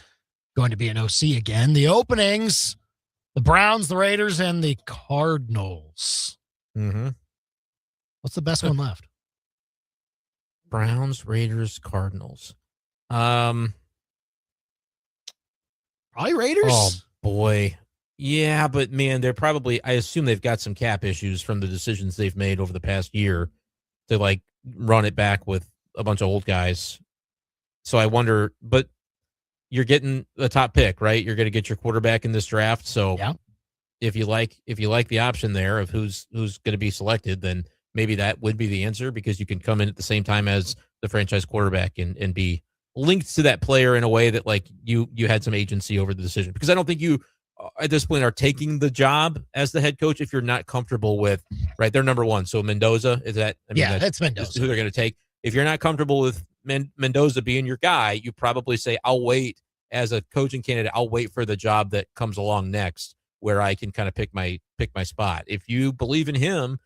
going to be an OC again. The openings, the Browns, the Raiders, and the Cardinals. Mm-hmm. What's the best one left? Browns, Raiders, Cardinals. Probably Raiders. Oh boy. Yeah, but man, I assume they've got some cap issues from the decisions they've made over the past year to like run it back with a bunch of old guys. So I wonder, but you're getting the top pick, right? You're going to get your quarterback in this draft. So Yeah. if you like the option there of who's going to be selected, then maybe that would be the answer, because you can come in at the same time as the franchise quarterback and be linked to that player in a way that like you had some agency over the decision. Because I don't think you at this point are taking the job as the head coach if you're not comfortable with, right? They're number one. So Mendoza, is that? I mean, yeah, that's Mendoza. Who they're going to take. If you're not comfortable with Mendoza being your guy, you probably say, I'll wait as a coaching candidate. I'll wait for the job that comes along next, where I can kind of pick my spot. If you believe in him,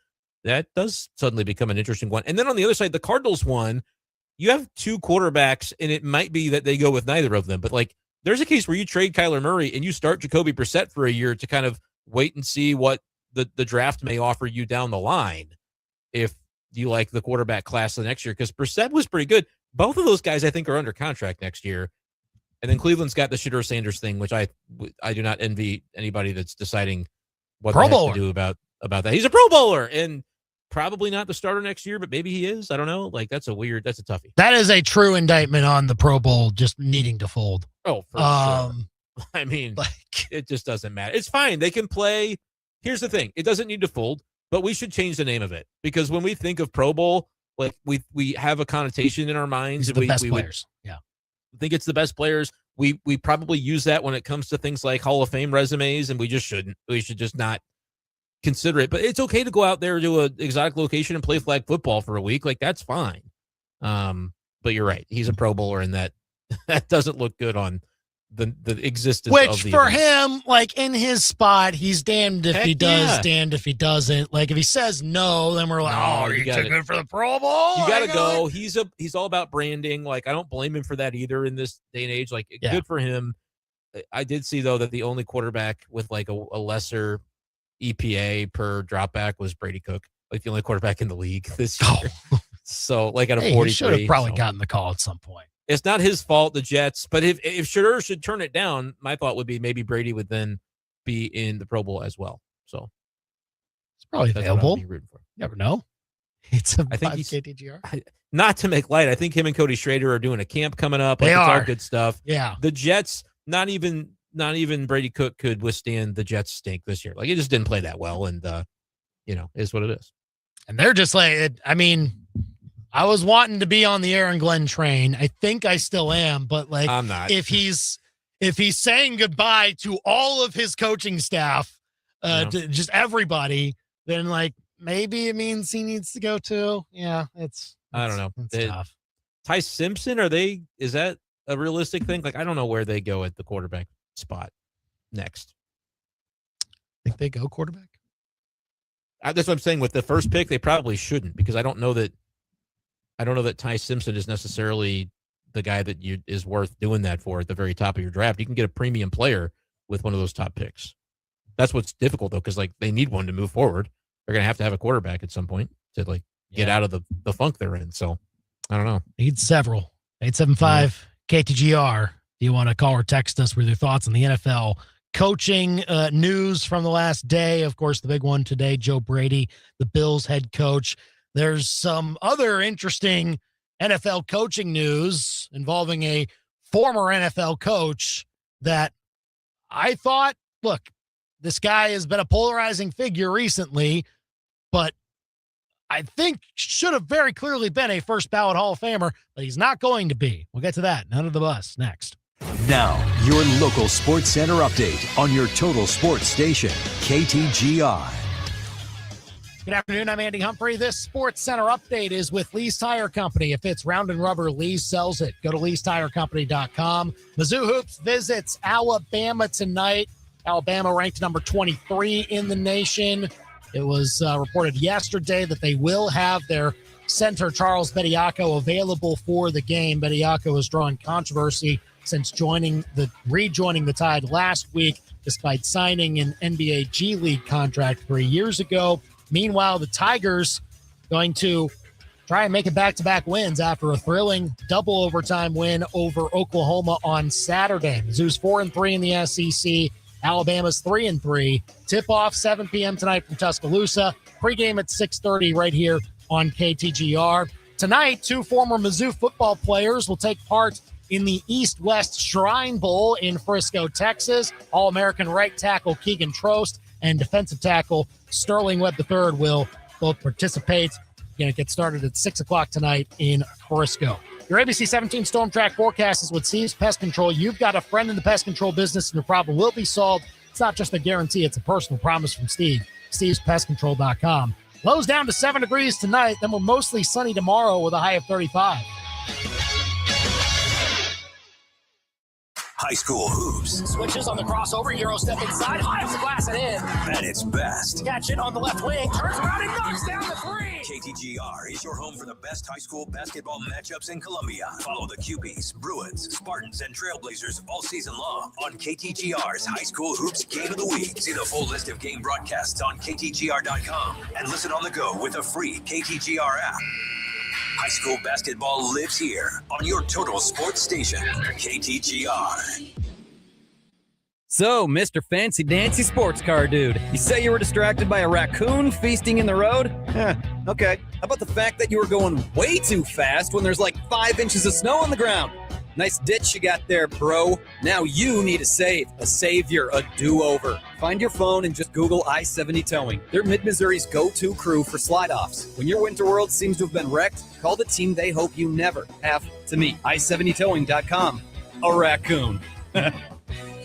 that does suddenly become an interesting one. And then on the other side, the Cardinals one, you have two quarterbacks, and it might be that they go with neither of them. But like, there's a case where you trade Kyler Murray and you start Jacoby Brissett for a year to kind of wait and see what the draft may offer you down the line if you like the quarterback class the next year. Because Brissett was pretty good. Both of those guys, I think, are under contract next year. And then Cleveland's got the Shedeur Sanders thing, which I do not envy anybody that's deciding what they have to do about that. He's a Pro Bowler and probably not the starter next year, but maybe he is. I don't know. Like, that's a toughie. That is a true indictment on the Pro Bowl just needing to fold. Oh, for sure. I mean, it just doesn't matter. It's fine. They can play. Here's the thing. It doesn't need to fold, but we should change the name of it, because when we think of Pro Bowl, like we have a connotation in our minds. The best players. Yeah. I think it's the best players. We probably use that when it comes to things like Hall of Fame resumes, and we just shouldn't. We should just not consider it. But it's okay to go out there to an exotic location and play flag football for a week. Like, that's fine. But you're right. He's a Pro Bowler, and that doesn't look good on the existence of the for event. him, like, in his spot, he's damned if he does, damned if he doesn't. Like, if he says no, then we're like, are you too good for the Pro Bowl? You gotta go. He's all about branding. Like, I don't blame him for that either in this day and age. Like, good for him. I did see, though, that the only quarterback with like a lesser EPA per dropback was Brady Cook, like the only quarterback in the league this year. So, like, at a 43, he should have probably gotten the call at some point. It's not his fault, the Jets. But if Shedeur should turn it down, my thought would be maybe Brady would then be in the Pro Bowl as well. So it's probably available. You never know. I think he's KTGR. Not to make light, I think him and Cody Schrader are doing a camp coming up. They are. It's all good stuff. Yeah. The Jets, not even Brady Cook could withstand the Jets stink this year. Like, it just didn't play that well, and is what it is. And they're just like, I mean, I was wanting to be on the Aaron Glenn train. I think I still am, but like, I'm not. If he's saying goodbye to all of his coaching staff, to just everybody, then like maybe it means he needs to go too. Yeah, I don't know. It's tough. Ty Simpson, is that a realistic thing? Like, I don't know where they go at the quarterback spot next. Think they go quarterback? That's what I'm saying. With the first pick, they probably shouldn't, because I don't know that Ty Simpson is necessarily the guy that is worth doing that for at the very top of your draft. You can get a premium player with one of those top picks. That's what's difficult, though, because like they need one to move forward. They're going to have a quarterback at some point to like get out of the funk they're in. So I don't know. Need several. 875 KTGR. Do you want to call or text us with your thoughts on the NFL coaching news from the last day? Of course, the big one today, Joe Brady, the Bills head coach. There's some other interesting NFL coaching news involving a former NFL coach that I thought, look, this guy has been a polarizing figure recently, but I think should have very clearly been a first ballot Hall of Famer, but he's not going to be. We'll get to that. None of the bus next. Now, your local Sports Center update on your total sports station, KTGR. Good afternoon. I'm Andy Humphrey. This Sports Center update is with Lee's Tire Company. If it's round and rubber, Lee's sells it. Go to leestirecompany.com. Mizzou Hoops visits Alabama tonight. Alabama ranked number 23 in the nation. It was reported yesterday that they will have their center, Charles Bediako, available for the game. Bediako has drawn controversy since rejoining the Tide last week, despite signing an NBA G League contract 3 years ago. Meanwhile, the Tigers going to try and make it back-to-back wins after a thrilling double overtime win over Oklahoma on Saturday. Mizzou's 4-3 in the SEC. Alabama's 3-3. Tip-off 7 p.m. tonight from Tuscaloosa. Pre-game at 6:30 right here on KTGR. Tonight, 2 former Mizzou football players will take part in the East-West Shrine Bowl in Frisco, Texas. All-American right tackle Keegan Trost and defensive tackle Sterling Webb III will both participate. Again, it gets started at 6 o'clock tonight in Frisco. Your ABC 17 Storm Track forecast is with Steve's Pest Control. You've got a friend in the pest control business, and your problem will be solved. It's not just a guarantee, it's a personal promise from Steve. Steve'sPestControl.com. Lows down to 7 degrees tonight, then we're mostly sunny tomorrow with a high of 35. High school hoops. Switches on the crossover, Euro step inside, high the glass and in. At its best. Catch it on the left wing, turns around and knocks down the three. KTGR is your home for the best high school basketball matchups in Columbia. Follow the Cupies, Bruins, Spartans, and Trailblazers all season long on KTGR's High School Hoops Game of the Week. See the full list of game broadcasts on KTGR.com and listen on the go with a free KTGR app. High school basketball lives here on your total sports station, KTGR. So, Mr. Fancy Dancy Sports Car Dude, you say you were distracted by a raccoon feasting in the road? Okay. How about the fact that you were going way too fast when there's like 5 inches of snow on the ground? Nice ditch you got there, bro. Now you need a savior, a do-over. Find your phone and just Google I-70 Towing. They're Mid-Missouri's go-to crew for slide-offs. When your winter world seems to have been wrecked, call the team they hope you never have to meet. I70towing.com. A raccoon.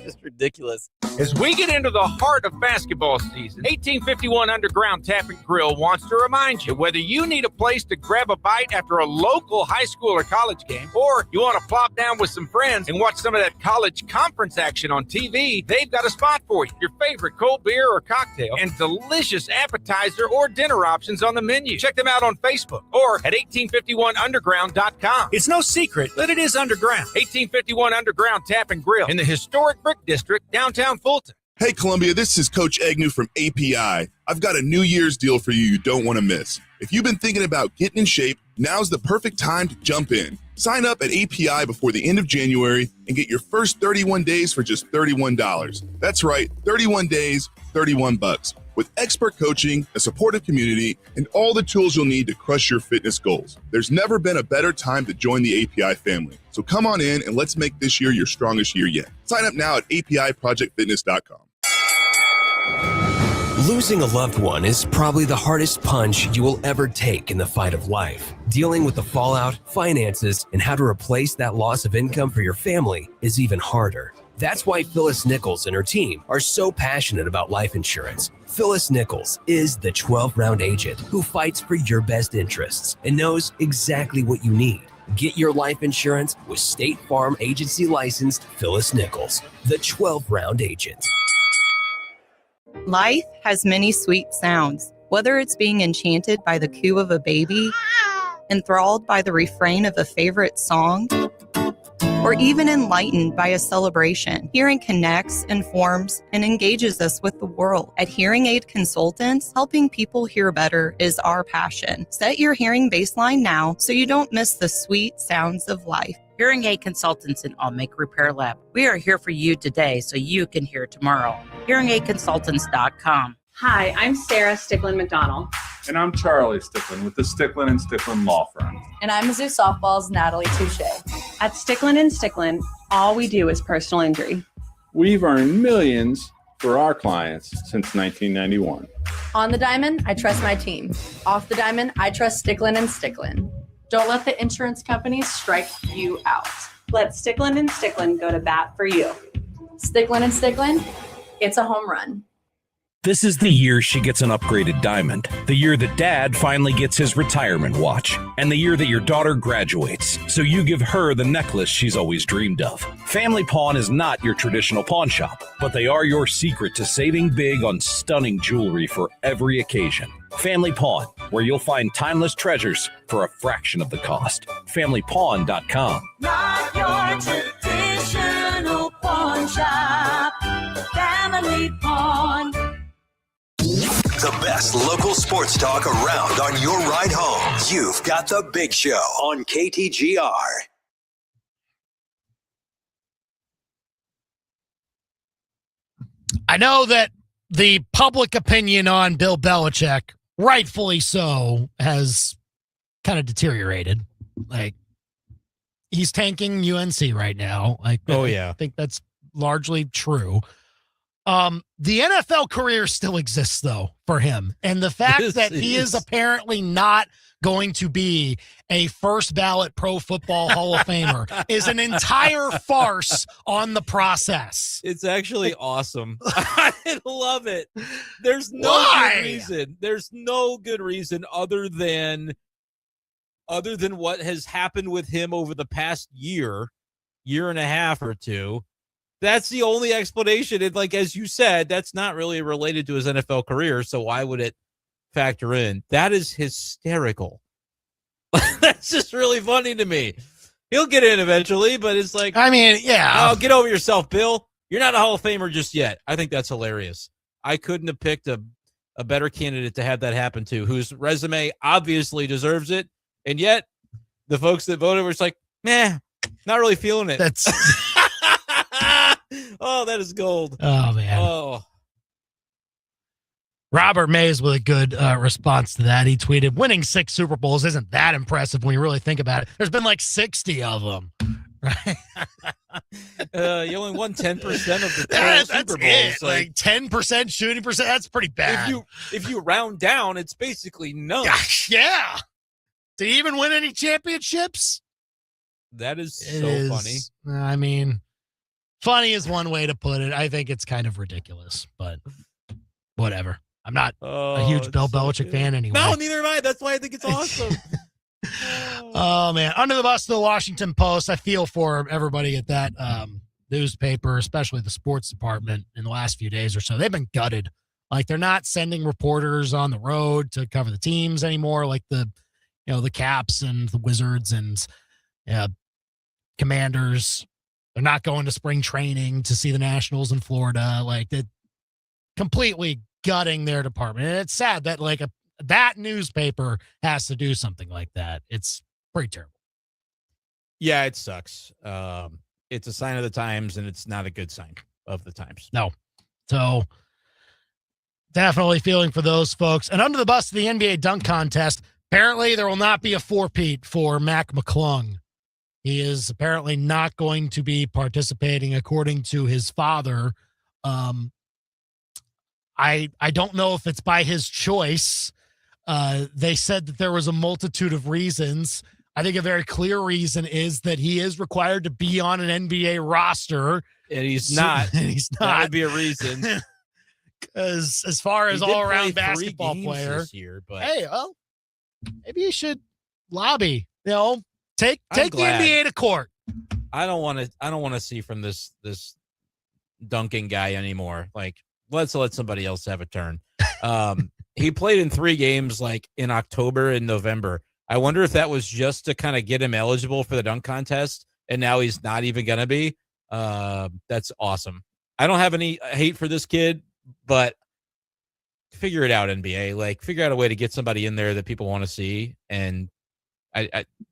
Just ridiculous. As we get into the heart of basketball season, 1851 Underground Tap and Grill wants to remind you, whether you need a place to grab a bite after a local high school or college game, or you want to plop down with some friends and watch some of that college conference action on TV, they've got a spot for you. Your favorite cold beer or cocktail and delicious appetizer or dinner options on the menu. Check them out on Facebook or at 1851underground.com. It's no secret that it is underground. 1851 Underground Tap and Grill in the historic Brick District, downtown Fulton. Hey, Columbia, this is Coach Agnew from API. I've got a New Year's deal for you don't want to miss. If you've been thinking about getting in shape, now's the perfect time to jump in. Sign up at API before the end of January and get your first 31 days for just $31. That's right, 31 days, $31. With expert coaching, a supportive community, and all the tools you'll need to crush your fitness goals. There's never been a better time to join the API family. So come on in and let's make this year your strongest year yet. Sign up now at APIProjectFitness.com. Losing a loved one is probably the hardest punch you will ever take in the fight of life. Dealing with the fallout, finances, and how to replace that loss of income for your family is even harder. That's why Phyllis Nichols and her team are so passionate about life insurance. Phyllis Nichols is the 12-round agent who fights for your best interests and knows exactly what you need. Get your life insurance with State Farm Agency licensed Phyllis Nichols, the 12-round agent. Life has many sweet sounds, whether it's being enchanted by the coo of a baby, enthralled by the refrain of a favorite song, or even enlightened by a celebration. Hearing connects, informs, and engages us with the world. At Hearing Aid Consultants, helping people hear better is our passion. Set your hearing baseline now so you don't miss the sweet sounds of life. Hearing Aid Consultants in Allmaker Repair Lab. We are here for you today so you can hear tomorrow. HearingAidConsultants.com. Hi, I'm Sarah Sticklin McDonald. And I'm Charlie Sticklin with the Sticklin & Sticklin Law Firm. And I'm Mizzou Softball's Natalie Touche. At Sticklin & Sticklin, all we do is personal injury. We've earned millions for our clients since 1991. On the diamond, I trust my team. Off the diamond, I trust Sticklin & Sticklin. Don't let the insurance companies strike you out. Let Sticklin & Sticklin go to bat for you. Sticklin & Sticklin, it's a home run. This is the year she gets an upgraded diamond, the year that dad finally gets his retirement watch, and the year that your daughter graduates, so you give her the necklace she's always dreamed of. Family Pawn is not your traditional pawn shop, but they are your secret to saving big on stunning jewelry for every occasion. Family Pawn, where you'll find timeless treasures for a fraction of the cost. FamilyPawn.com. Not your traditional pawn shop. Family Pawn. The best local sports talk around on your ride home. You've got The Big Show on KTGR. I know that the public opinion on Bill Belichick, rightfully so, has kind of deteriorated. Like, he's tanking UNC right now. Like, I think that's largely true. The NFL career still exists, though, for him. And the fact that he is apparently not going to be a first ballot Pro Football Hall of Famer is an entire farce on the process. It's actually awesome. I love it. There's no good reason. There's no good reason other than what has happened with him over the past year and a half or two. That's the only explanation. And like, as you said, that's not really related to his NFL career. So why would it factor in? That is hysterical. That's just really funny to me. He'll get in eventually, but it's like, I mean, yeah. Oh, get over yourself, Bill. You're not a Hall of Famer just yet. I think that's hilarious. I couldn't have picked a better candidate to have that happen to, whose resume obviously deserves it. And yet the folks that voted were just like, nah, not really feeling it. That's oh, that is gold. Oh, man. Oh. Robert Mays with a good response to that. He tweeted, winning 6 Super Bowls isn't that impressive when you really think about it. There's been like 60 of them. Right? You only won 10% of the total Super Bowls. It. Like 10% shooting percent. That's pretty bad. If you round down, it's basically none. Yeah. Did he even win any championships? That is so funny. I mean, funny is one way to put it. I think it's kind of ridiculous, but whatever. I'm not a huge Bill Belichick fan anyway. No, neither am I. That's why I think it's awesome. Oh, man. Under the bus to the Washington Post. I feel for everybody at that newspaper, especially the sports department in the last few days or so. They've been gutted. Like, they're not sending reporters on the road to cover the teams anymore, like the Caps and the Wizards and Commanders. They're not going to spring training to see the Nationals in Florida. Like, it completely gutting their department. And it's sad that like that newspaper has to do something like that. It's pretty terrible. Yeah, it sucks. It's a sign of the times, and it's not a good sign of the times. No. So definitely feeling for those folks. And under the bus to the NBA dunk contest, apparently there will not be a four-peat for Mac McClung. He is apparently not going to be participating according to his father. I don't know if it's by his choice. They said that there was a multitude of reasons. I think a very clear reason is that he is required to be on an NBA roster. And he's not. He's not. That would be a reason. Because as far as all-around basketball player, this year, but hey, well, maybe you should lobby. Take the glad. NBA to court. I don't want to see from this dunking guy anymore. Like, let's let somebody else have a turn. He played in 3 games like in October and November. I wonder if that was just to kind of get him eligible for the dunk contest, and now he's not even going to be. That's awesome. I don't have any hate for this kid, but figure it out, NBA. Like, figure out a way to get somebody in there that people want to see. And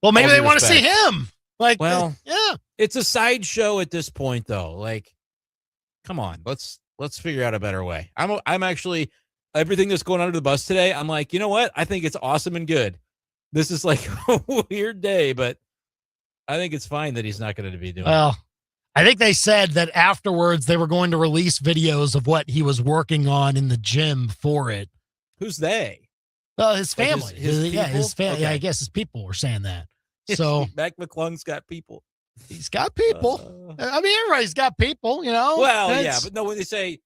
well, maybe they want to see him. Like, well, yeah, it's a sideshow at this point, though. Like, come on, let's figure out a better way. I'm actually, everything that's going under the bus today, I'm like, you know what? I think it's awesome and good. This is like a weird day, but I think it's fine that he's not going to be doing it. Well, I think they said that afterwards they were going to release videos of what he was working on in the gym for it. Who's they? Well, his Like family. his Yeah, his people? family. Yeah, Okay. I guess his people were saying that. So Mac McClung's got people. he's got people. I mean, everybody's got people, Well, yeah, That's- but no, when they say,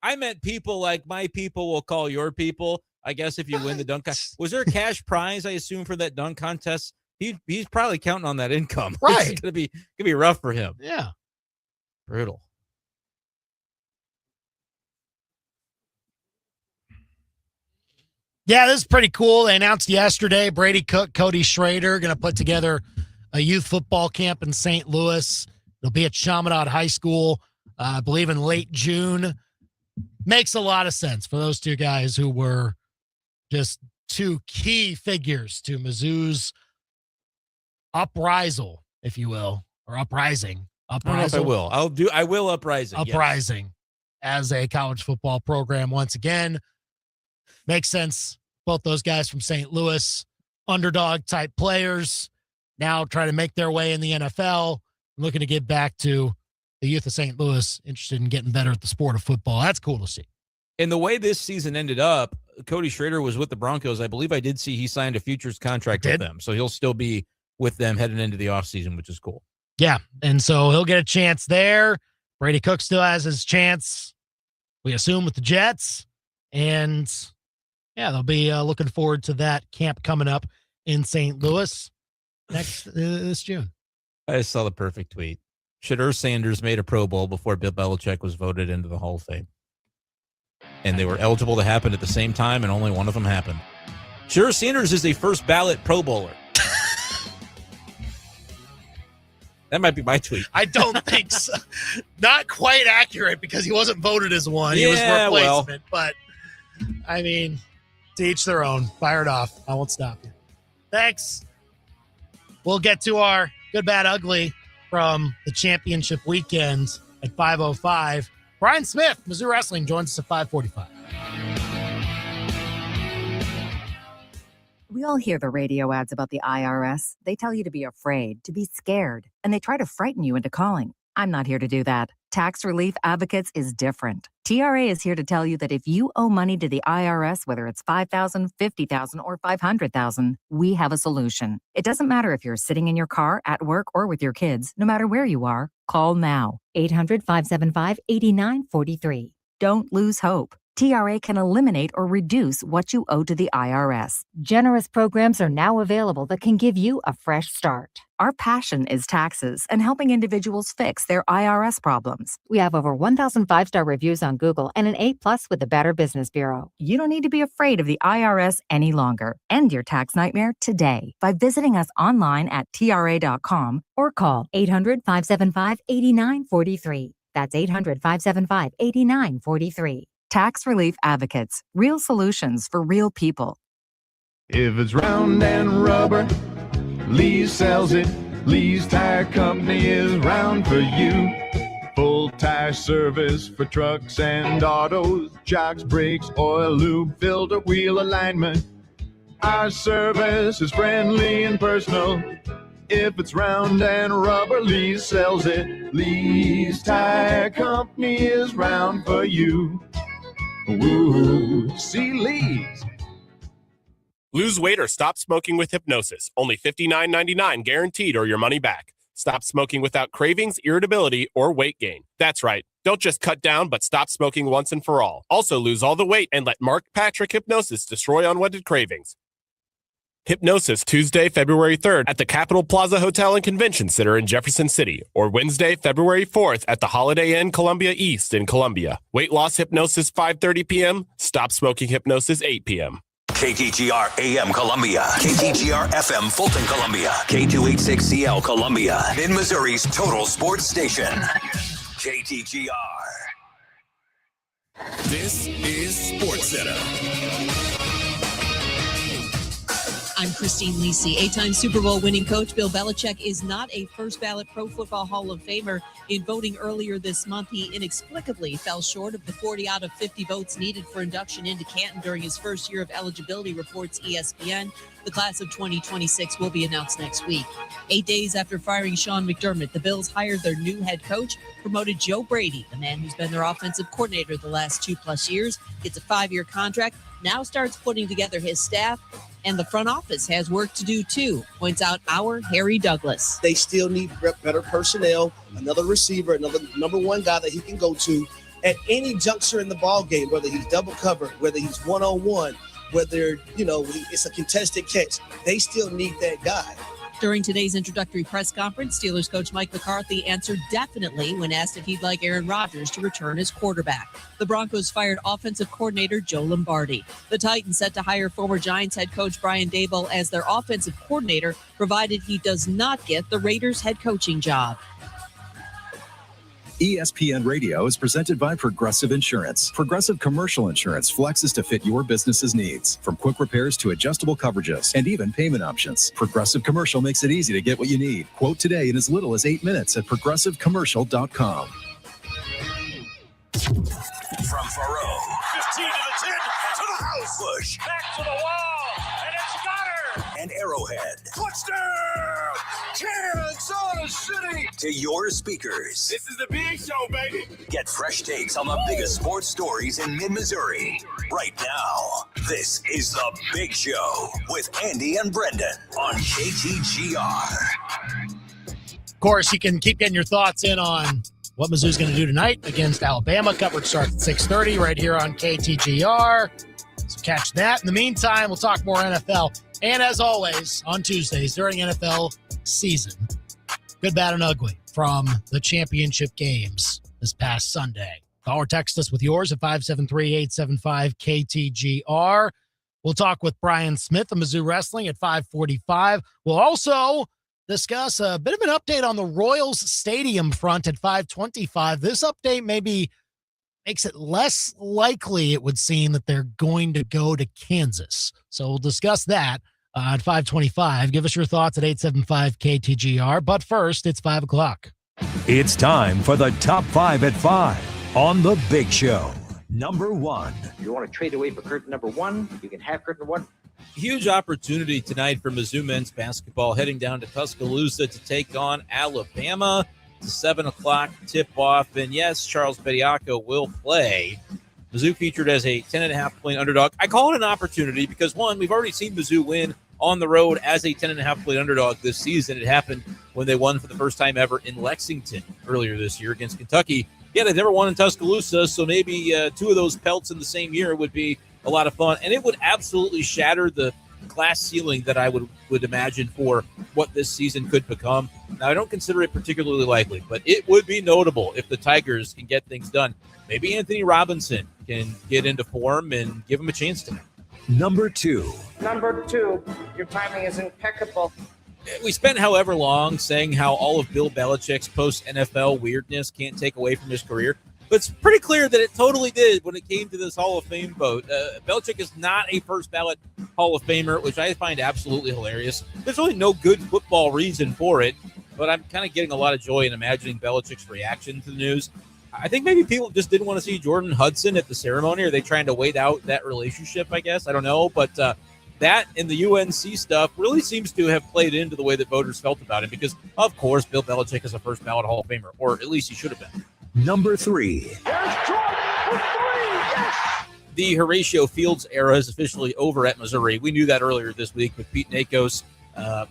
I meant people like my people will call your people. I guess if you win the dunk contest, was there a cash prize? I assume for that dunk contest. He's probably counting on that income. Right. It's gonna be rough for him. Yeah. Brutal. Yeah, this is pretty cool. They announced yesterday Brady Cook, Cody Schrader going to put together a youth football camp in St. Louis. It'll be at Chaminade High School, I believe in late June. Makes a lot of sense for those two guys who were just two key figures to Mizzou's uprisal, if you will, or uprising. I don't know if I will. I will uprising. Uprising. as a college football program once again. Makes sense. Both those guys from St. Louis, underdog type players, now trying to make their way in the NFL, looking to get back to the youth of St. Louis, interested in getting better at the sport of football. That's cool to see. And the way this season ended up, Cody Schrader was with the Broncos. I believe I did see he signed a futures contract with them. So he'll still be with them heading into the offseason, which is cool. Yeah, and so he'll get a chance there. Brady Cook still has his chance, we assume, with the Jets. And, yeah, they'll be looking forward to that camp coming up in St. Louis this June. I just saw the perfect tweet. Shadur Sanders made a Pro Bowl before Bill Belichick was voted into the Hall of Fame. And they were eligible to happen at the same time, and only one of them happened. Shadur Sanders is a first ballot Pro Bowler. That might be my tweet. I don't think so. Not quite accurate because he wasn't voted as one. He was replacement. But, I mean, to each their own. Fire it off. I won't stop you. Thanks. We'll get to our good, bad, ugly from the championship weekend at 5:05. Brian Smith, Mizzou Wrestling, joins us at 5:45. We all hear the radio ads about the IRS. They tell you to be afraid, to be scared, and they try to frighten you into calling. I'm not here to do that. Tax Relief Advocates is different. TRA is here to tell you that if you owe money to the IRS, whether it's $5,000, $50,000, or $500,000, we have a solution. It doesn't matter if you're sitting in your car, at work, or with your kids. No matter where you are, call now. 800-575-8943. Don't lose hope. TRA can eliminate or reduce what you owe to the IRS. Generous programs are now available that can give you a fresh start. Our passion is taxes and helping individuals fix their IRS problems. We have over 1,000 5-star reviews on Google and an A+ with the Better Business Bureau. You don't need to be afraid of the IRS any longer. End your tax nightmare today by visiting us online at TRA.com or call 800-575-8943. That's 800-575-8943. Tax Relief Advocates. Real solutions for real people. If it's round and rubber, Lee's sells it. Lee's Tire Company is round for you. Full tire service for trucks and autos, shocks, brakes, oil, lube, filter, wheel alignment. Our service is friendly and personal. If it's round and rubber, Lee's sells it. Lee's Tire Company is round for you. Woo, see Lee's. Lose weight or stop smoking with hypnosis. Only $59.99 guaranteed or your money back. Stop smoking without cravings, irritability, or weight gain. That's right. Don't just cut down, but stop smoking once and for all. Also lose all the weight and let Mark Patrick Hypnosis destroy unwanted cravings. Hypnosis Tuesday, February 3rd at the Capitol Plaza Hotel and Convention Center in Jefferson City, or Wednesday, February 4th at the Holiday Inn Columbia East in Columbia. Weight loss hypnosis 5:30 p.m. Stop smoking hypnosis 8 p.m. KTGR AM Columbia, KTGR FM Fulton Columbia, K286CL Columbia, in Missouri's total sports station. KTGR. This is Sports Center. I'm Christine Lisi. 8-time Super Bowl winning coach Bill Belichick is not a first ballot Pro Football Hall of Famer. In voting earlier this month, he inexplicably fell short of the 40 out of 50 votes needed for induction into Canton during his first year of eligibility, reports ESPN. The class of 2026 will be announced next week. 8 days after firing Sean McDermott, the Bills hired their new head coach, promoted Joe Brady, the man who's been their offensive coordinator the last 2+ years, gets a 5-year contract, now starts putting together his staff. And the front office has work to do, too, points out our Harry Douglas. They still need better personnel, another receiver, another number one guy that he can go to at any juncture in the ball game, whether he's double covered, whether he's one-on-one, whether, it's a contested catch. They still need that guy. During today's introductory press conference, Steelers coach Mike McCarthy answered definitely when asked if he'd like Aaron Rodgers to return as quarterback. The Broncos fired offensive coordinator Joe Lombardi. The Titans set to hire former Giants head coach Brian Daboll as their offensive coordinator, provided he does not get the Raiders head coaching job. ESPN Radio is presented by Progressive Insurance. Progressive Commercial Insurance flexes to fit your business's needs. From quick repairs to adjustable coverages and even payment options. Progressive Commercial makes it easy to get what you need. Quote today in as little as 8 minutes at progressivecommercial.com. Touchdown! Kansas City! To your speakers. This is the big show, baby. Get fresh takes on the biggest sports stories in mid-Missouri. Right now, this is the Big Show with Andy and Brendan on KTGR. Of course, you can keep getting your thoughts in on what Mizzou's going to do tonight against Alabama. Coverage starts at 6:30 right here on KTGR. So catch that. In the meantime, we'll talk more NFL. And as always, on Tuesdays during NFL season, good, bad, and ugly from the championship games this past Sunday. Call or text us with yours at 573-875-KTGR. We'll talk with Brian Smith of Mizzou Wrestling at 5:45. We'll also discuss a bit of an update on the Royals Stadium front at 5:25. This update maybe makes it less likely, it would seem, that they're going to go to Kansas. So we'll discuss that at 5:25. Give us your thoughts at 875-KTGR. But first, it's 5 o'clock. It's time for the Top 5 at 5 on The Big Show. Number 1. If you want to trade away for curtain number 1, you can have curtain 1. Huge opportunity tonight for Mizzou men's basketball, heading down to Tuscaloosa to take on Alabama. It's a 7 o'clock tip-off, and yes, Charles Bediako will play. Mizzou featured as a 10.5-point underdog. I call it an opportunity because, one, we've already seen Mizzou win on the road as a 10.5-point underdog this season. It happened when they won for the first time ever in Lexington earlier this year against Kentucky. Yeah, they've never won in Tuscaloosa, so maybe two of those pelts in the same year would be a lot of fun, and it would absolutely shatter the glass ceiling that I would imagine for what this season could become. Now, I don't consider it particularly likely, but it would be notable if the Tigers can get things done. Maybe Anthony Robinson can get into form and give him a chance tonight. Number 2. Number 2, your timing is impeccable. We spent however long saying how all of Bill Belichick's post-NFL weirdness can't take away from his career. But it's pretty clear that it totally did when it came to this Hall of Fame vote. Belichick is not a first-ballot Hall of Famer, which I find absolutely hilarious. There's really no good football reason for it, but I'm kind of getting a lot of joy in imagining Belichick's reaction to the news. I think maybe people just didn't want to see Jordan Hudson at the ceremony. Are they trying to wait out that relationship, I guess? I don't know, but that and the UNC stuff really seems to have played into the way that voters felt about him because, of course, Bill Belichick is a first-ballot Hall of Famer, or at least he should have been. Number 3. The Horatio Fields era is officially over at Missouri. We knew that earlier this week with Pete Nakos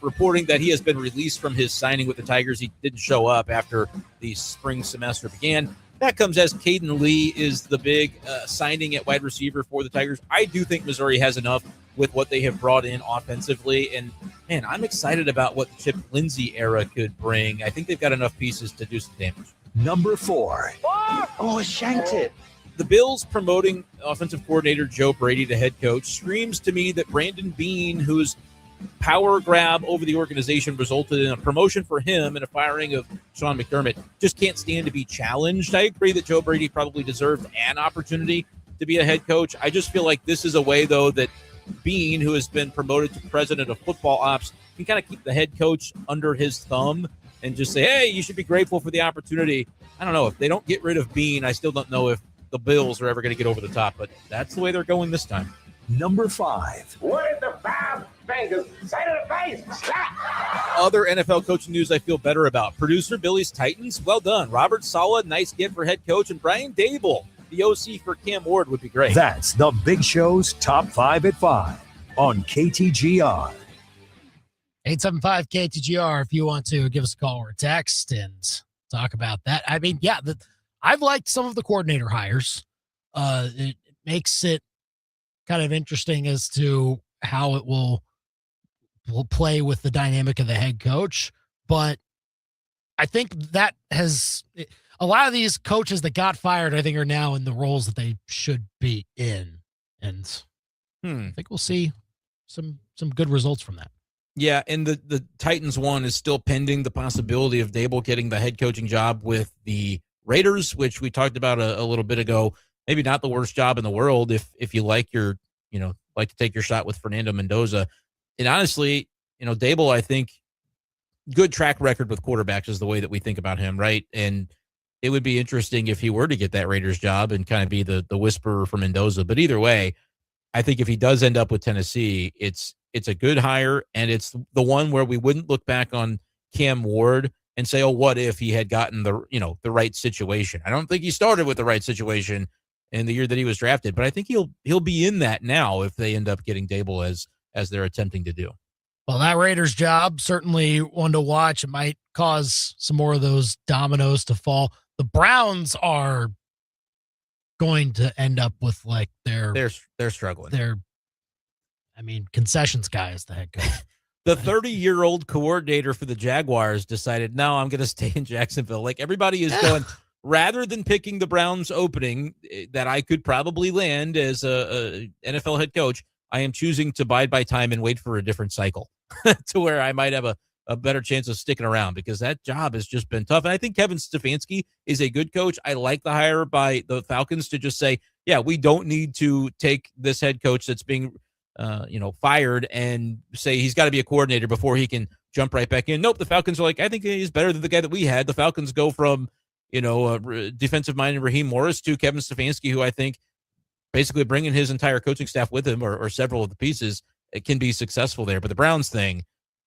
reporting that he has been released from his signing with the Tigers. He didn't show up after the spring semester began. That comes as Caden Lee is the big signing at wide receiver for the Tigers. I do think Missouri has enough with what they have brought in offensively. And, man, I'm excited about what the Chip Lindsey era could bring. I think they've got enough pieces to do some damage. Number 4. Oh, shanked it. The Bills promoting offensive coordinator Joe Brady to head coach screams to me that Brandon Beane, whose power grab over the organization resulted in a promotion for him and a firing of Sean McDermott, just can't stand to be challenged. I agree that Joe Brady probably deserved an opportunity to be a head coach. I just feel like this is a way, though, that Beane, who has been promoted to president of football ops, can kind of keep the head coach under his thumb and just say, hey, you should be grateful for the opportunity. I don't know. If they don't get rid of Beane, I still don't know if the Bills are ever going to get over the top, but that's the way they're going this time. Number 5. What did the 5 fingers say to the face? Stop! Other NFL coaching news I feel better about. Producer Billy's Titans, well done. Robert Saleh, nice get for head coach. And Brian Dable, the OC for Cam Ward, would be great. That's the Big Show's Top 5 at 5 on KTGR. 875-KTGR if you want to give us a call or a text and talk about that. I mean, yeah, I've liked some of the coordinator hires. It makes it kind of interesting as to how it will play with the dynamic of the head coach. But I think that has a lot of these coaches that got fired, I think, are now in the roles that they should be in. And I think we'll see some good results from that. Yeah, and the Titans one is still pending the possibility of Dable getting the head coaching job with the Raiders, which we talked about a little bit ago. Maybe not the worst job in the world if you like to take your shot with Fernando Mendoza. And honestly, Dable, I think, good track record with quarterbacks is the way that we think about him, right? And it would be interesting if he were to get that Raiders job and kind of be the whisperer for Mendoza. But either way, I think if he does end up with Tennessee, it's It's a good hire, and it's the one where we wouldn't look back on Cam Ward and say, oh, what if he had gotten the right situation? I don't think he started with the right situation in the year that he was drafted, but I think he'll be in that now if they end up getting Dable as they're attempting to do. Well, that Raiders job, certainly one to watch. It might cause some more of those dominoes to fall. The Browns are going to end up with like they're struggling. Concessions guy is the head coach. The 30-year-old coordinator for the Jaguars decided, no, I'm going to stay in Jacksonville. Like everybody is going, rather than picking the Browns opening that I could probably land as a NFL head coach, I am choosing to bide my time and wait for a different cycle to where I might have a better chance of sticking around, because that job has just been tough. And I think Kevin Stefanski is a good coach. I like the hire by the Falcons to just say, yeah, we don't need to take this head coach that's being fired and say he's got to be a coordinator before he can jump right back in. Nope. The Falcons are like, I think he's better than the guy that we had. The Falcons go from, defensive minded Raheem Morris to Kevin Stefanski, who I think basically bringing his entire coaching staff with him or several of the pieces, it can be successful there. But the Browns thing,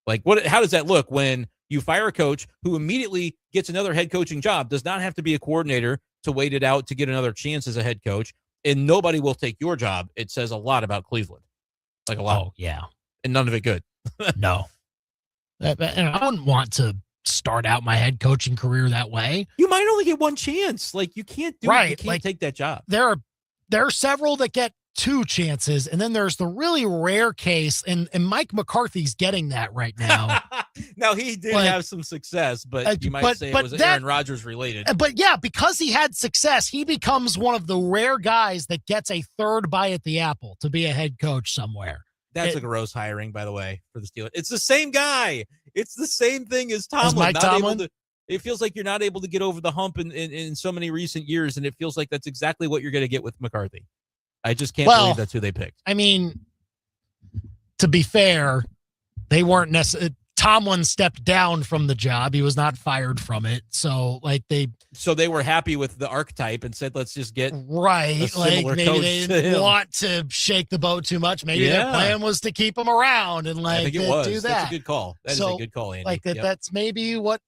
like how does that look when you fire a coach who immediately gets another head coaching job, does not have to be a coordinator to wait it out to get another chance as a head coach, and nobody will take your job? It says a lot about Cleveland. Like a lot. Oh, yeah. And none of it good. No. And I wouldn't want to start out my head coaching career that way. You might only get one chance. Like, you can't do it. You can't take that job. There are several that get two chances, and then there's the really rare case, and Mike McCarthy's getting that right now. Now, he did have some success, but you might say it was Aaron Rodgers related. But yeah, because he had success, he becomes one of the rare guys that gets a third bite at the apple to be a head coach somewhere. That's a gross hiring, by the way, for the Steelers. It's the same guy. It's the same thing as Tomlin. As Mike Tomlin? It feels like you're not able to get over the hump in so many recent years, and it feels like that's exactly what you're going to get with McCarthy. I just can't believe that's who they picked. I mean, to be fair, they weren't necessarily. Tomlin stepped down from the job. He was not fired from it. So they were happy with the archetype and said, let's just get right. Like maybe they didn't want to shake the boat too much. Maybe their plan was to keep him around and I think it was. do that. That's a good call. That is a good call, Andy. That's maybe what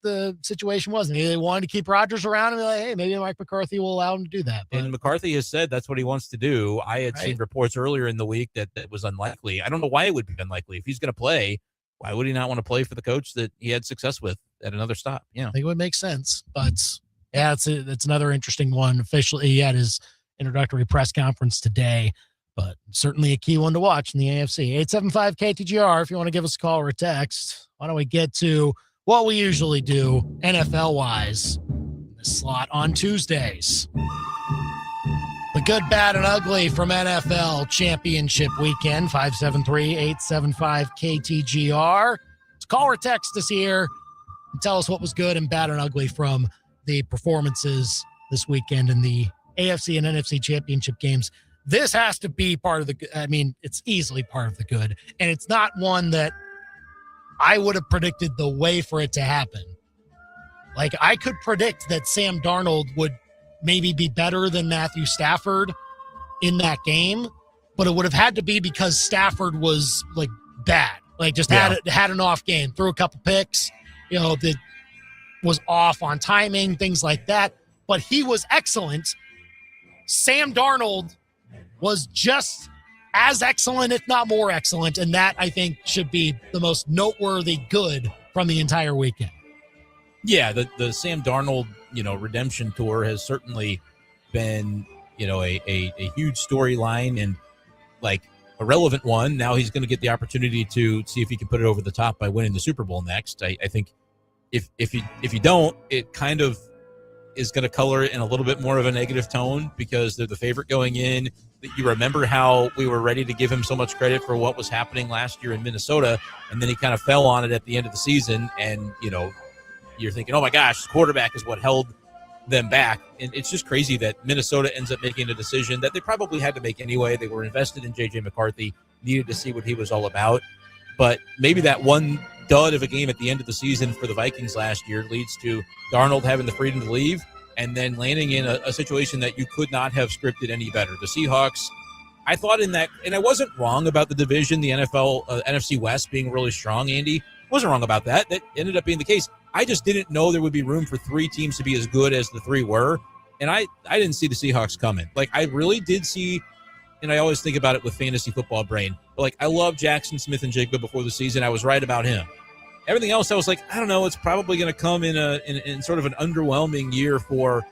the situation was. Maybe they wanted to keep Rodgers around and be like, hey, maybe Mike McCarthy will allow him to do that. And McCarthy has said that's what he wants to do. I had seen reports earlier in the week that was unlikely. I don't know why it would be unlikely. If he's going to play, why would he not want to play for the coach that he had success with at another stop? Yeah, I think it would make sense. But yeah, it's another interesting one. Officially, he had his introductory press conference today, but certainly a key one to watch in the AFC. 875-KTGR if you want to give us a call or a text. Why don't we get to what we usually do NFL-wise in this slot on Tuesdays. The good, bad, and ugly from NFL Championship Weekend, 573-875-KTGR. Let's call or text us here and tell us what was good and bad and ugly from the performances this weekend in the AFC and NFC Championship games. This has to be part of the – I mean, it's easily part of the good, and it's not one that I would have predicted the way for it to happen. Like, I could predict that Sam Darnold would – maybe be better than Matthew Stafford in that game, but it would have had to be because Stafford was like bad, like just had an off game, threw a couple picks, that was off on timing, things like that. But he was excellent. Sam Darnold was just as excellent, if not more excellent, and that I think should be the most noteworthy good from the entire weekend. Yeah, the Sam Darnold, redemption tour has certainly been, a huge storyline and like a relevant one. Now he's going to get the opportunity to see if he can put it over the top by winning the Super Bowl next. I think if you don't, it kind of is going to color it in a little bit more of a negative tone because they're the favorite going in. You remember how we were ready to give him so much credit for what was happening last year in Minnesota, and then he kind of fell on it at the end of the season, and you're thinking, oh my gosh, his quarterback is what held them back. And it's just crazy that Minnesota ends up making a decision that they probably had to make anyway. They were invested in J.J. McCarthy, needed to see what he was all about. But maybe that one dud of a game at the end of the season for the Vikings last year leads to Darnold having the freedom to leave and then landing in a situation that you could not have scripted any better. The Seahawks, I thought in that, and I wasn't wrong about the division, the NFC West being really strong, Andy. Wasn't wrong about that. That ended up being the case. I just didn't know there would be room for 3 teams to be as good as the 3 were. And I didn't see the Seahawks coming. Like, I really did see, and I always think about it with fantasy football brain, but like, I love Jackson Smith and Jigba before the season. I was right about him. Everything else, I was like, I don't know. It's probably going to come in sort of an underwhelming year for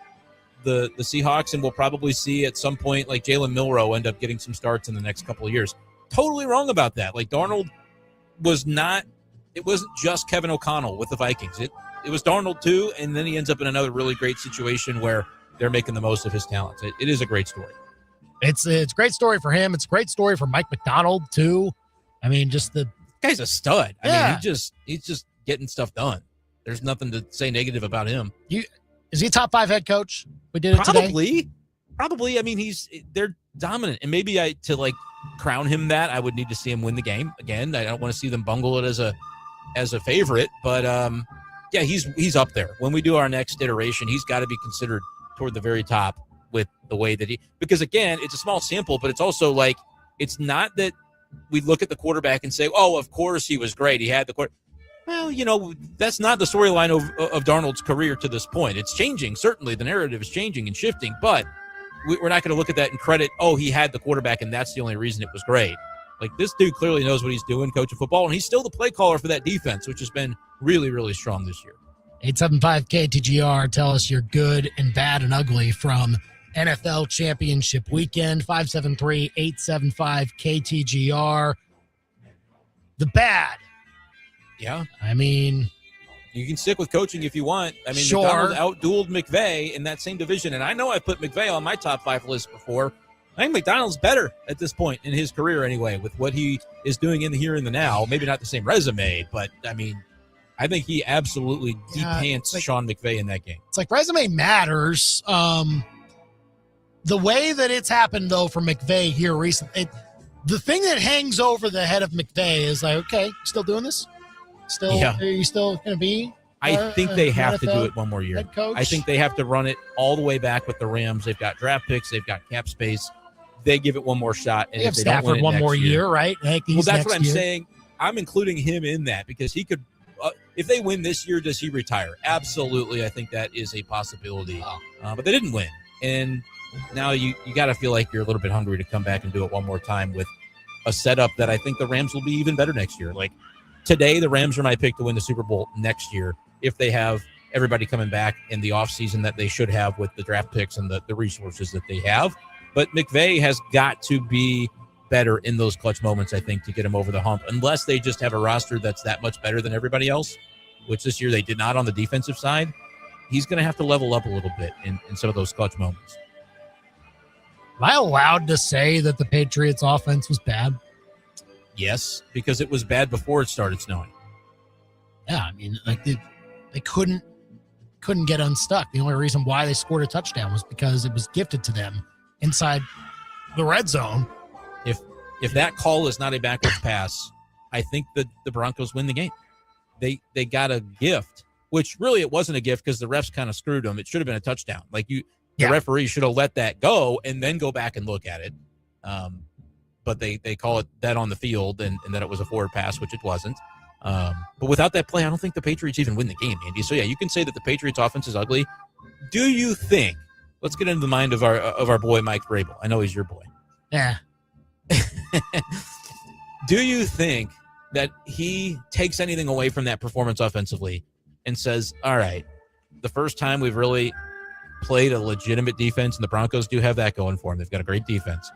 the Seahawks, and we'll probably see at some point like Jalen Milroe end up getting some starts in the next couple of years. Totally wrong about that. Like, Darnold was not, it wasn't just Kevin O'Connell with the Vikings. It was Darnold too, and then he ends up in another really great situation where they're making the most of his talents. It is a great story. It's a great story for him. It's a great story for Mike McDonald too. I mean, just the guy's a stud. Yeah. I mean, he's just getting stuff done. There's nothing to say negative about him. Is he a top 5 head coach? We did it today. Probably. I mean, they're dominant, and maybe to like crown him that, I would need to see him win the game again. I don't want to see them bungle it as a favorite, but yeah, he's up there. When we do our next iteration, he's got to be considered toward the very top with the way that because again, it's a small sample, but it's also like, it's not that we look at the quarterback and say, oh, of course he was great. He had the quarter. Well, that's not the storyline of Darnold's career to this point. It's changing. Certainly the narrative is changing and shifting, but we're not going to look at that and credit, oh, he had the quarterback and that's the only reason it was great. Like, this dude clearly knows what he's doing, coaching football, and he's still the play caller for that defense, which has been really, really strong this year. 875-KTGR, tell us your good and bad and ugly from NFL Championship Weekend. 573-875-KTGR. The bad. Yeah. I mean, you can stick with coaching if you want. I mean, sure. McDonald outdueled McVay in that same division, and I know I put McVay on my top 5 list before. I think McDonald's better at this point in his career anyway, with what he is doing in the here and the now. Maybe not the same resume, but I mean, I think he absolutely de-pants Sean McVay in that game. It's like resume matters. The way that it's happened, though, for McVay here recently, the thing that hangs over the head of McVay is like, okay, still doing this? Are you still going to be? I think they have to do it one more year. Head coach? I think they have to run it all the way back with the Rams. They've got draft picks. They've got cap space. They give it one more shot. And they have if they Stafford don't win it one more next year, right? Well, that's what I'm saying. I'm including him in that because he could. If they win this year, does he retire? Absolutely. I think that is a possibility. But they didn't win. And now you got to feel like you're a little bit hungry to come back and do it one more time with a setup that I think the Rams will be even better next year. Like today, the Rams are my pick to win the Super Bowl next year if they have everybody coming back in the offseason that they should have with the draft picks and the resources that they have. But McVay has got to be better in those clutch moments, I think, to get him over the hump, unless they just have a roster that's that much better than everybody else, which this year they did not on the defensive side. He's going to have to level up a little bit in some of those clutch moments. Am I allowed to say that the Patriots offense was bad? Yes, because it was bad before it started snowing. Yeah, I mean, like they couldn't get unstuck. The only reason why they scored a touchdown was because it was gifted to them inside the red zone. If that call is not a backwards pass, I think that the Broncos win the game. They got a gift, which really it wasn't a gift because the refs kind of screwed them. It should have been a touchdown. Like the referee should have let that go and then go back and look at it. But they call it that on the field and that it was a forward pass, which it wasn't. But without that play, I don't think the Patriots even win the game, Andy. So yeah, you can say that the Patriots offense is ugly. Do you think? Let's get into the mind of our boy Mike Vrabel. I know he's your boy. Yeah. Do you think that he takes anything away from that performance offensively and says, all right, the first time we've really played a legitimate defense, and the Broncos do have that going for them. They've got a great defense.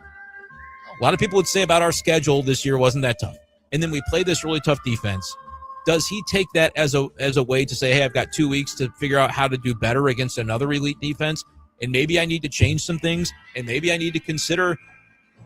A lot of people would say about our schedule this year wasn't that tough. And then we played this really tough defense. Does he take that as a way to say, hey, I've got 2 weeks to figure out how to do better against another elite defense, and maybe I need to change some things, and maybe I need to consider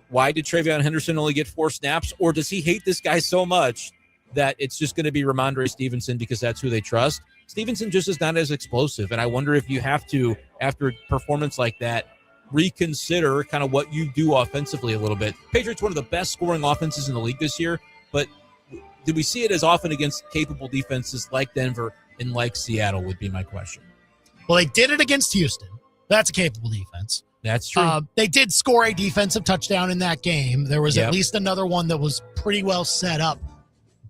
why did TreVeyon Henderson only get 4 snaps? Or does he hate this guy so much that it's just going to be Ramondre Stevenson because that's who they trust? Stevenson just is not as explosive. And I wonder if you have to, after a performance like that, reconsider kind of what you do offensively a little bit. Patriots, one of the best scoring offenses in the league this year, but did we see it as often against capable defenses like Denver and like Seattle would be my question. Well, they did it against Houston. That's a capable defense. That's true. They did score a defensive touchdown in that game. There was at least another one that was pretty well set up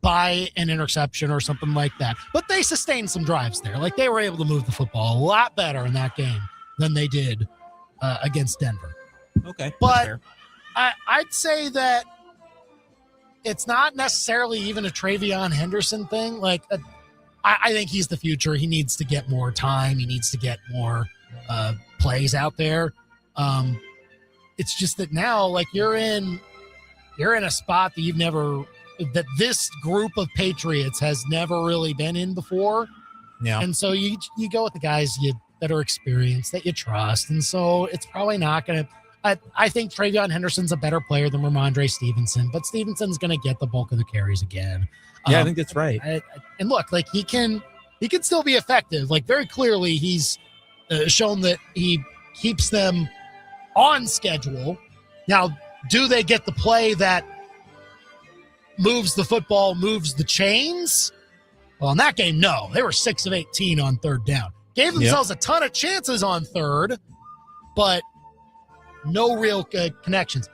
by an interception or something like that. But they sustained some drives there. Like, they were able to move the football a lot better in that game than they did against Denver. Okay. But I'd say that it's not necessarily even a Travion Henderson thing. Like, I think he's the future. He needs to get more time. He needs to get more plays out there. It's just that now, like, you're in a spot that this group of Patriots has never really been in before. Yeah. And so you go with the guys that are experienced, that you trust. And so it's probably not going to, I think Travion Henderson's a better player than Ramondre Stevenson, but Stevenson's going to get the bulk of the carries again. Yeah, I think that's right. And look, like, he can still be effective. Like, very clearly he's shown that he keeps them on schedule. Now, do they get the play that moves the football, moves the chains? Well, in that game, no. They were 6 of 18 on third down. Gave themselves a ton of chances on third, but no real connections.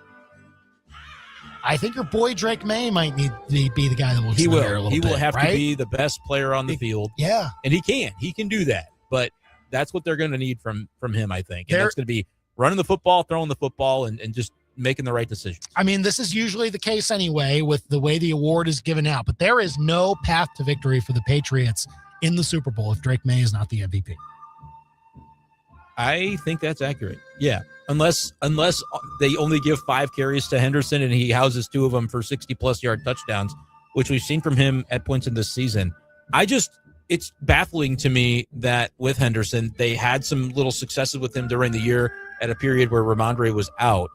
I think your boy Drake May might need to be the guy that will. He will. There a little he will bit, have right? to be the best player on the field. Yeah, and he can do that. But that's what they're going to need from him, I think. And that's going to be running the football, throwing the football, and just making the right decisions. I mean, this is usually the case anyway with the way the award is given out. But there is no path to victory for the Patriots in the Super Bowl if Drake May is not the MVP. I think that's accurate. Yeah. Unless they only give 5 carries to Henderson and he houses 2 of them for 60-plus yard touchdowns, which we've seen from him at points in this season. It's baffling to me that with Henderson, they had some little successes with him during the year at a period where Ramondre was out.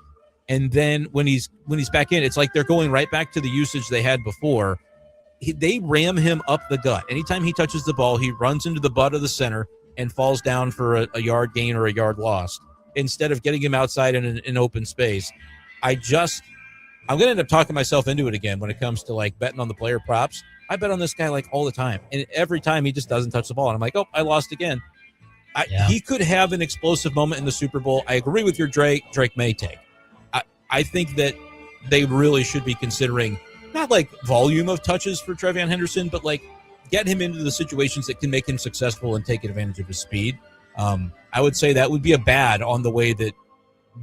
And then when he's back in, it's like they're going right back to the usage they had before. They ram him up the gut. Anytime he touches the ball, he runs into the butt of the center and falls down for a yard gain or a yard lost, instead of getting him outside in an open space. I'm going to end up talking myself into it again when it comes to, like, betting on the player props. I bet on this guy, like, all the time. And every time he just doesn't touch the ball. And I'm like, oh, I lost again. He could have an explosive moment in the Super Bowl. I agree with your Drake May take. I think that they really should be considering not like volume of touches for Travion Henderson, but like get him into the situations that can make him successful and take advantage of his speed. I would say that would be a bad on the way that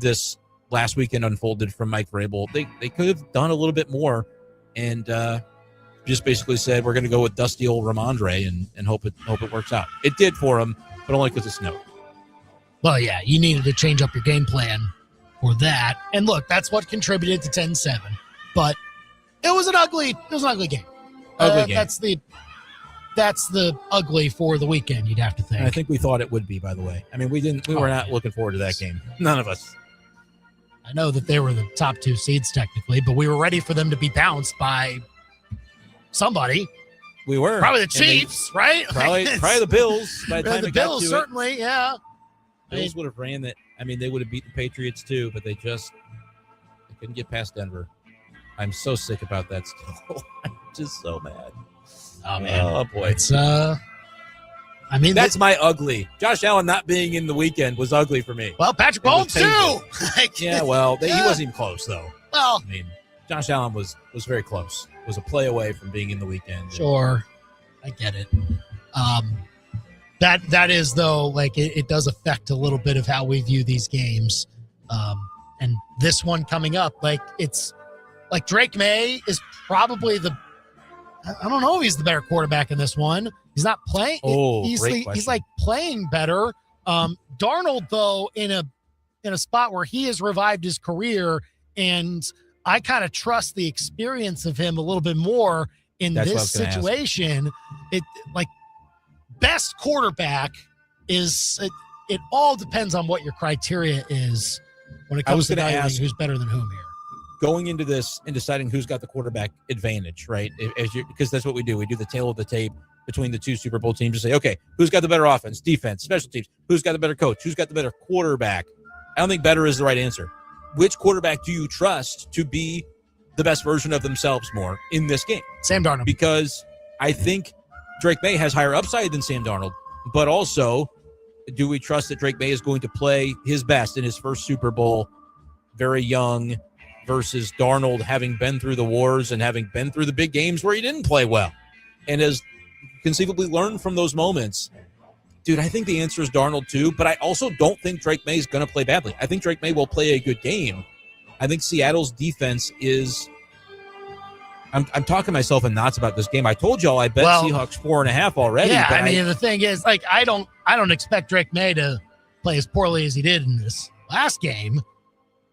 this last weekend unfolded from Mike Vrabel. They could have done a little bit more and just basically said, we're going to go with dusty old Ramondre and hope it works out. It did for him, but only because it snowed. Well, yeah, you needed to change up your game plan for that. And look, that's what contributed to 10-7. But it was an ugly game. Ugly game. That's the ugly for the weekend, you'd have to think. And I think we thought it would be, by the way. I mean, we were not looking forward to that game. None of us. I know that they were the top 2 seeds technically, but we were ready for them to be bounced by somebody. We were. Probably the Chiefs, right? Probably the Bills. By the time the Bills, got to certainly, it. Yeah. Bills would have ran that. I mean, they would have beat the Patriots too, but they couldn't get past Denver. I'm so sick about that still. I'm just so mad. Oh man. Oh boy. It's I mean, that's my ugly. Josh Allen not being in the weekend was ugly for me. Well, Patrick Mahomes too. Yeah, well, he wasn't even close though. Well, I mean, Josh Allen was very close. Was a play away from being in the weekend. Sure, I get it. That is though, like it does affect a little bit of how we view these games. And this one coming up, like it's like Drake May is probably I don't know if he's the better quarterback in this one. He's not playing. He's like playing better. Darnold though in a spot where he has revived his career, and I kind of trust the experience of him a little bit more in this situation. It like best quarterback is it all depends on what your criteria is when it comes to evaluating who's better than whom here. Going into this and deciding who's got the quarterback advantage, right? Because that's what we do. We do the tail of the tape between the 2 Super Bowl teams to say, okay, who's got the better offense, defense, special teams? Who's got the better coach? Who's got the better quarterback? I don't think better is the right answer. Which quarterback do you trust to be the best version of themselves more in this game? Sam Darnold. Because I think Drake May has higher upside than Sam Darnold, but also do we trust that Drake May is going to play his best in his first Super Bowl, very young, versus Darnold having been through the wars and having been through the big games where he didn't play well and has conceivably learned from those moments? Dude, I think the answer is Darnold too, but I also don't think Drake May is going to play badly. I think Drake May will play a good game. I think Seattle's defense is... I'm talking myself in knots about this game. I told y'all I bet Seahawks 4.5 already. Yeah, but I mean, the thing is, like, I don't expect Drake May to play as poorly as he did in this last game.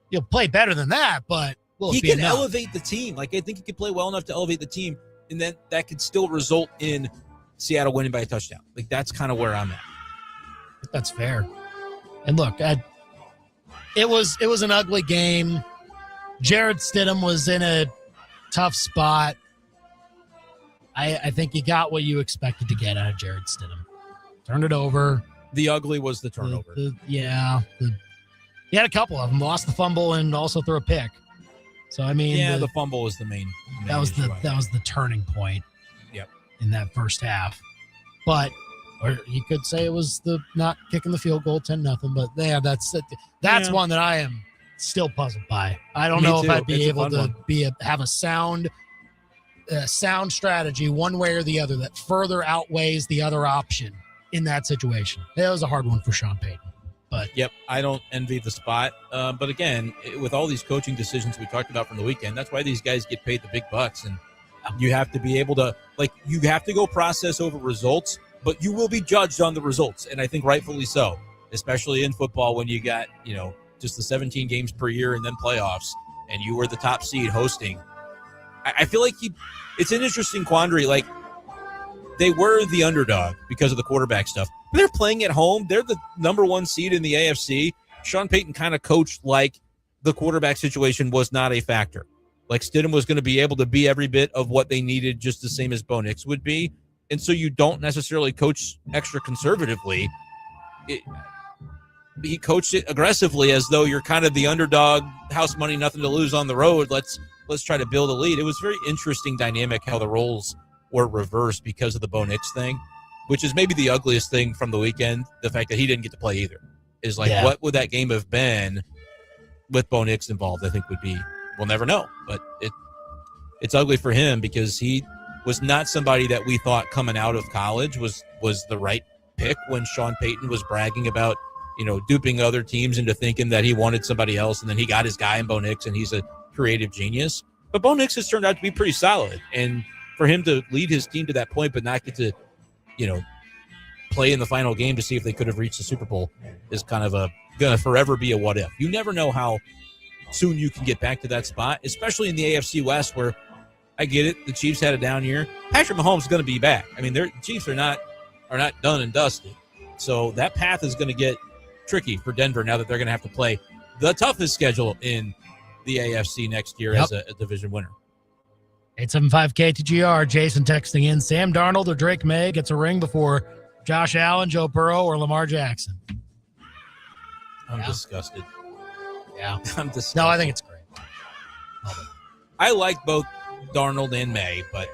He'll play better than that, but he can elevate the team. Like, I think he can play well enough to elevate the team, and then that could still result in Seattle winning by a touchdown. Like, that's kind of where I'm at. That's fair. And look, it was an ugly game. Jarrett Stidham was in a tough spot. I think you got what you expected to get out of Jarrett Stidham. Turned it over. The ugly was the turnover. He had a couple of them. Lost the fumble and also threw a pick. So I mean, the fumble was the main that was issue. that was the turning point. Yep. In that first half, or you could say it was the not kicking the field goal 10-0. But that's one that I am still puzzled by. I don't know if I'd be able to have a sound strategy one way or the other that further outweighs the other option in that situation. That was a hard one for Sean Payton. But yep, I don't envy the spot. But again, with all these coaching decisions we talked about from the weekend, that's why these guys get paid the big bucks. And you have to be able to, you have to go process over results, but you will be judged on the results. And I think rightfully so, especially in football when you got, just the 17 games per year and then playoffs, and you were the top seed hosting. I feel like it's an interesting quandary. Like, they were the underdog because of the quarterback stuff. They're playing at home. They're the number one seed in the AFC. Sean Payton kind of coached like the quarterback situation was not a factor. Like, Stidham was going to be able to be every bit of what they needed, just the same as Bo Nix would be. And so you don't necessarily coach extra conservatively. He coached it aggressively as though you're kind of the underdog, house money, nothing to lose on the road. Let's try to build a lead. It was very interesting dynamic how the roles were reversed because of the Bo Nix thing, which is maybe the ugliest thing from the weekend. The fact that he didn't get to play either is what would that game have been with Bo Nix involved? I think we'll never know, but it's ugly for him because he was not somebody that we thought coming out of college was the right pick when Sean Payton was bragging about, duping other teams into thinking that he wanted somebody else, and then he got his guy in Bo Nix, and he's a creative genius. But Bo Nix has turned out to be pretty solid, and for him to lead his team to that point but not get to, play in the final game to see if they could have reached the Super Bowl is kind of going to forever be a what if. You never know how soon you can get back to that spot, especially in the AFC West where I get it. The Chiefs had a down year. Patrick Mahomes is going to be back. I mean, their Chiefs are not done and dusted. So that path is going to get tricky for Denver now that they're going to have to play the toughest schedule in the AFC next year as a division winner. 875-KTGR, Jason texting in, Sam Darnold or Drake May gets a ring before Josh Allen, Joe Burrow, or Lamar Jackson. I'm disgusted. Yeah. I'm disgusted. No, I think it's great. I like both Darnold and May, but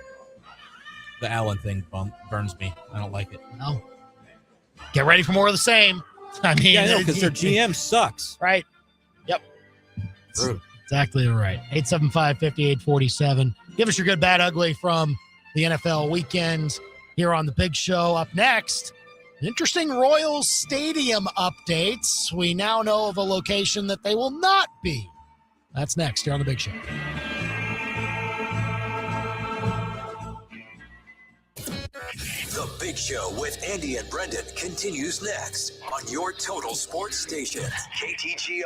the Allen thing burns me. I don't like it. No. Get ready for more of the same. I mean, because their GM sucks. Right. Yep. True. Exactly right. 875-5847. Give us your good, bad, ugly from the NFL weekend here on The Big Show. Up next, interesting Royals Stadium updates. We now know of a location that they will not be. That's next here on The Big Show. The Big Show with Andy and Brendan continues next on your total sports station, KTGR.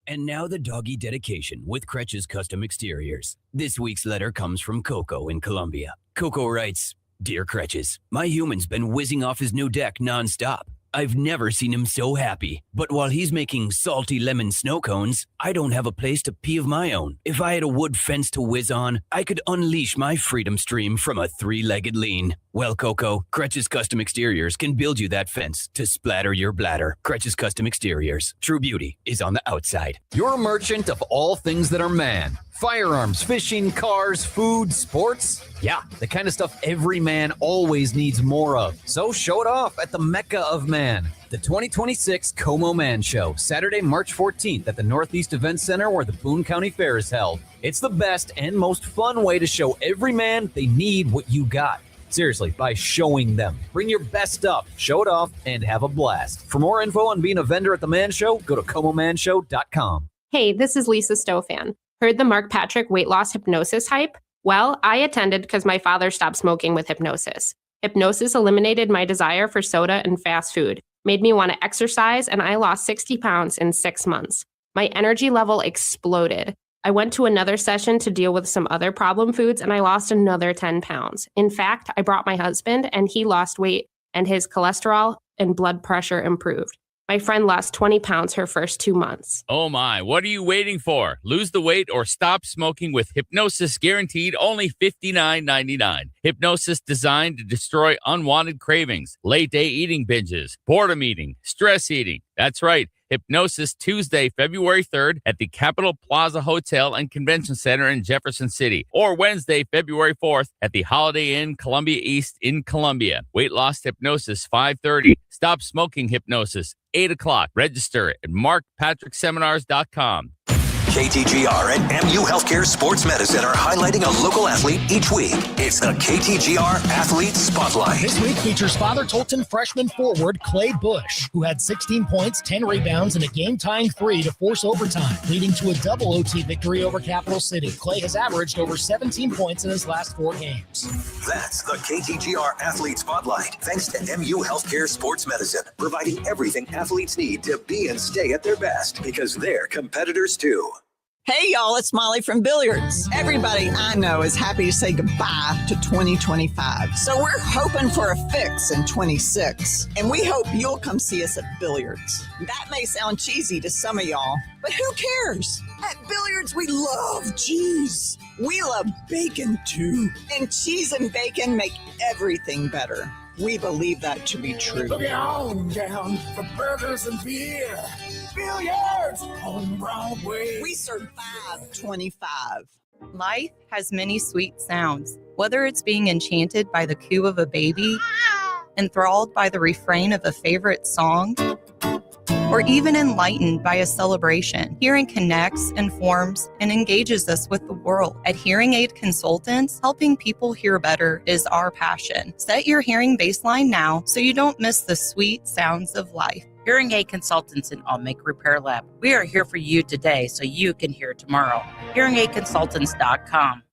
And now the doggy dedication with Kretsch's Custom Exteriors. This week's letter comes from Coco in Colombia. Coco writes, Dear Kretsch's, my human's been whizzing off his new deck nonstop. I've never seen him so happy. But while he's making salty lemon snow cones, I don't have a place to pee of my own. If I had a wood fence to whiz on, I could unleash my freedom stream from a three-legged lean. Well, Coco, Kretsch's Custom Exteriors can build you that fence to splatter your bladder. Kretsch's Custom Exteriors. True beauty is on the outside. You're a merchant of all things that are man. Firearms, fishing, cars, food, sports. Yeah, the kind of stuff every man always needs more of. So show it off at the Mecca of Man, the 2026 Como Man Show, Saturday, March 14th at the Northeast Event Center where the Boone County Fair is held. It's the best and most fun way to show every man they need what you got. Seriously, by showing them. Bring your best stuff, show it off, and have a blast. For more info on being a vendor at the Man Show, go to ComoManShow.com. Hey, this is Lisa Stofan. Heard the Mark Patrick weight loss hypnosis hype? Well, I attended because my father stopped smoking with hypnosis. Hypnosis eliminated my desire for soda and fast food, made me want to exercise, and I lost 60 pounds in 6 months. My energy level exploded. I went to another session to deal with some other problem foods, and I lost another 10 pounds. In fact, I brought my husband, and he lost weight, and his cholesterol and blood pressure improved. My friend lost 20 pounds her first 2 months. Oh my, what are you waiting for? Lose the weight or stop smoking with Hypnosis, guaranteed only $59.99. Hypnosis designed to destroy unwanted cravings, late day eating binges, boredom eating, stress eating. That's right. Hypnosis Tuesday, February 3rd at the Capitol Plaza Hotel and Convention Center in Jefferson City, or Wednesday, February 4th at the Holiday Inn Columbia East in Columbia. Weight loss hypnosis 5:30. Stop smoking hypnosis 8 o'clock. Register at markpatrickseminars.com. KTGR and MU Healthcare Sports Medicine are highlighting a local athlete each week. It's the KTGR Athlete Spotlight. This week features Father Tolton freshman forward Clay Bush, who had 16 points, 10 rebounds, and a game-tying 3 to force overtime, leading to a double OT victory over Capital City. Clay has averaged over 17 points in his last 4 games. That's the KTGR Athlete Spotlight, thanks to MU Healthcare Sports Medicine, providing everything athletes need to be and stay at their best, because they're competitors too. Hey, y'all, it's Molly from Billiards. Everybody I know is happy to say goodbye to 2025. So we're hoping for a fix in 26. And we hope you'll come see us at Billiards. That may sound cheesy to some of y'all, but who cares? At Billiards, we love cheese. We love bacon, too. And cheese and bacon make everything better. We believe that to be true. Look on down for burgers and beer. Billiards on Broadway. We serve $5.25. Life has many sweet sounds, whether it's being enchanted by the coo of a baby, enthralled by the refrain of a favorite song, or even enlightened by a celebration. Hearing connects, informs, and engages us with the world. At Hearing Aid Consultants, helping people hear better is our passion. Set your hearing baseline now so you don't miss the sweet sounds of life. Hearing Aid Consultants in Allmaker Repair Lab. We are here for you today so you can hear tomorrow. HearingAidConsultants.com.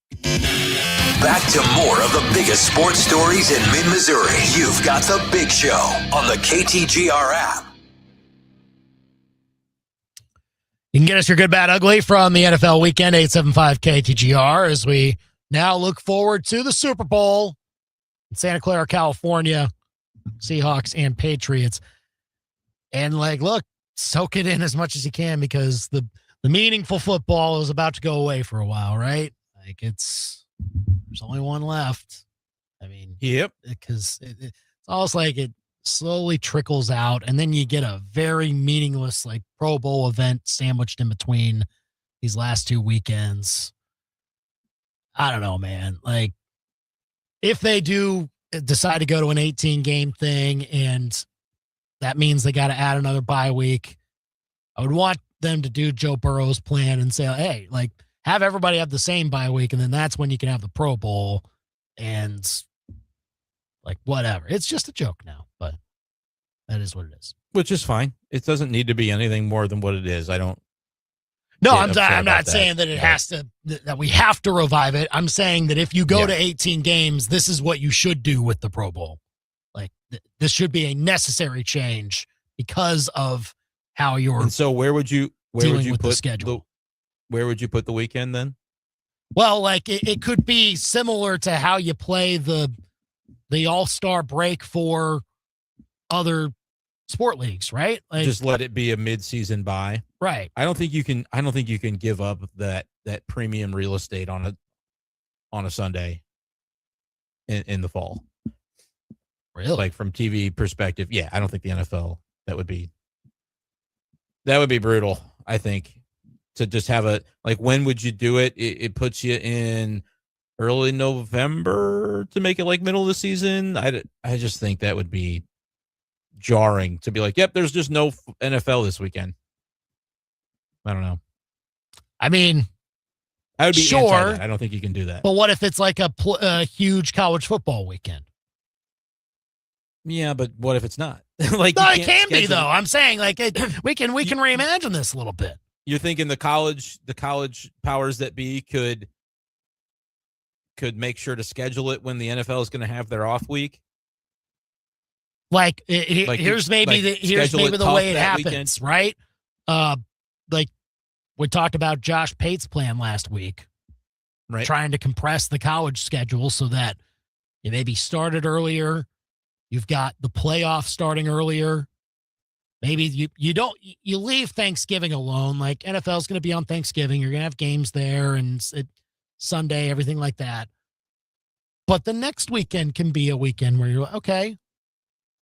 Back to more of the biggest sports stories in mid-Missouri. You've got The Big Show on the KTGR app. You can get us your good, bad, ugly from the NFL weekend, 875 KTGR, as we now look forward to the Super Bowl in Santa Clara, California, Seahawks and Patriots. And, look, soak it in as much as you can, because the meaningful football is about to go away for a while, right? There's only one left. I mean, yep. Because it's almost like it slowly trickles out, and then you get a very meaningless Pro Bowl event sandwiched in between these last 2 weekends. I don't know, man. If they do decide to go to an 18-game thing, and that means they got to add another bye week, I would want them to do Joe Burrow's plan and say, hey, have everybody have the same bye week, and then that's when you can have the Pro Bowl, and whatever. It's just a joke now, but that is what it is. Which is fine. It doesn't need to be anything more than what it is. I don't. No, I'm not saying that it has to, that we have to revive it. I'm saying that if you go to 18 games, this is what you should do with the Pro Bowl. This should be a necessary change because of how you're. And so where would you put the schedule? Where would you put the weekend then? Well, it could be similar to how you play the All-Star break for other sport leagues, right? Just let it be a mid-season bye. Right. I don't think you can give up that premium real estate on a Sunday in the fall. Really? From TV perspective. Yeah, I don't think the NFL, that would be brutal, I think. to just have when would you do it? It puts you in early November to make it like middle of the season. I just think that would be jarring to be like, yep, there's just no NFL this weekend. I don't know. I mean, I would be sure. anti that. I don't think you can do that. But what if it's like a huge college football weekend? Yeah, but what if it's not? No, it can be though. I'm saying we can reimagine this a little bit. You're thinking the college powers that be could make sure to schedule it when the NFL is going to have their off week. Here's maybe the way it happens, right? Like we talked about Josh Pate's plan last week, right? Trying to compress the college schedule so that you maybe started earlier. You've got the playoffs starting earlier. Maybe you leave Thanksgiving alone. Like NFL's going to be on Thanksgiving. You're going to have games there and Sunday, everything like that. But the next weekend can be a weekend where you're okay.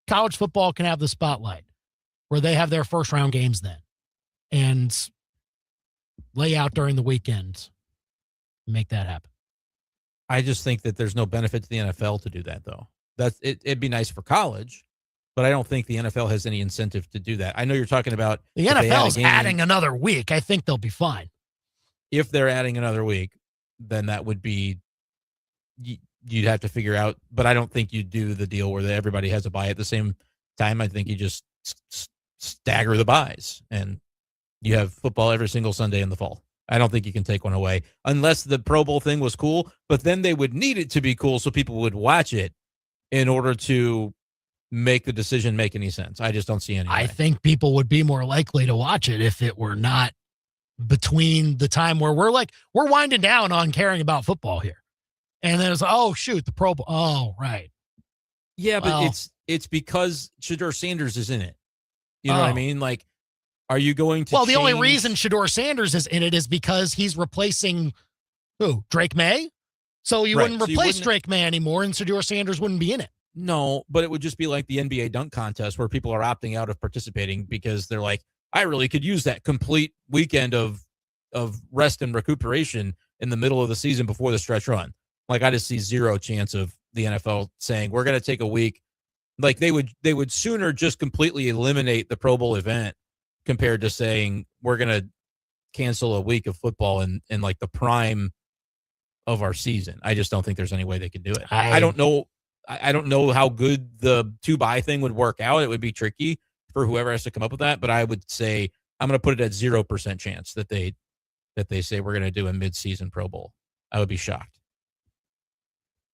College football can have the spotlight where they have their first round games then and lay out during the weekend. Make that happen. I just think that there's no benefit to the NFL to do that though. It'd be nice for college, but I don't think the NFL has any incentive to do that. I know you're talking about the NFL's adding another week. I think they'll be fine. If they're adding another week, then that would be, you'd have to figure out, but I don't think you do the deal where everybody has a bye at the same time. I think you just stagger the buys and you have football every single Sunday in the fall. I don't think you can take one away unless the Pro Bowl thing was cool, but then they would need it to be cool so people would watch it in order to make the decision make any sense. I just don't see any. I think people would be more likely to watch it if it were not between the time where we're winding down on caring about football here. And then it's, oh, shoot, the Pro Bowl. Oh, right. Yeah, but it's because Shedeur Sanders is in it. You know what I mean? Like, are you going to the only reason Shedeur Sanders is in it is because he's replacing who? Drake May? So you wouldn't replace Drake May anymore, and Shedeur Sanders wouldn't be in it. No, but it would just be like the NBA dunk contest where people are opting out of participating because they're like, I really could use that complete weekend of rest and recuperation in the middle of the season before the stretch run. Like, I just see zero chance of the NFL saying we're going to take a week. Like, they would sooner just completely eliminate the Pro Bowl event compared to saying we're going to cancel a week of football in like the prime of our season. I just don't think there's any way they could do it. I don't know. I don't know how good the 2-bye thing would work out. It would be tricky for whoever has to come up with that. But I would say I'm going to put it at 0% chance that they say we're going to do a mid-season Pro Bowl. I would be shocked.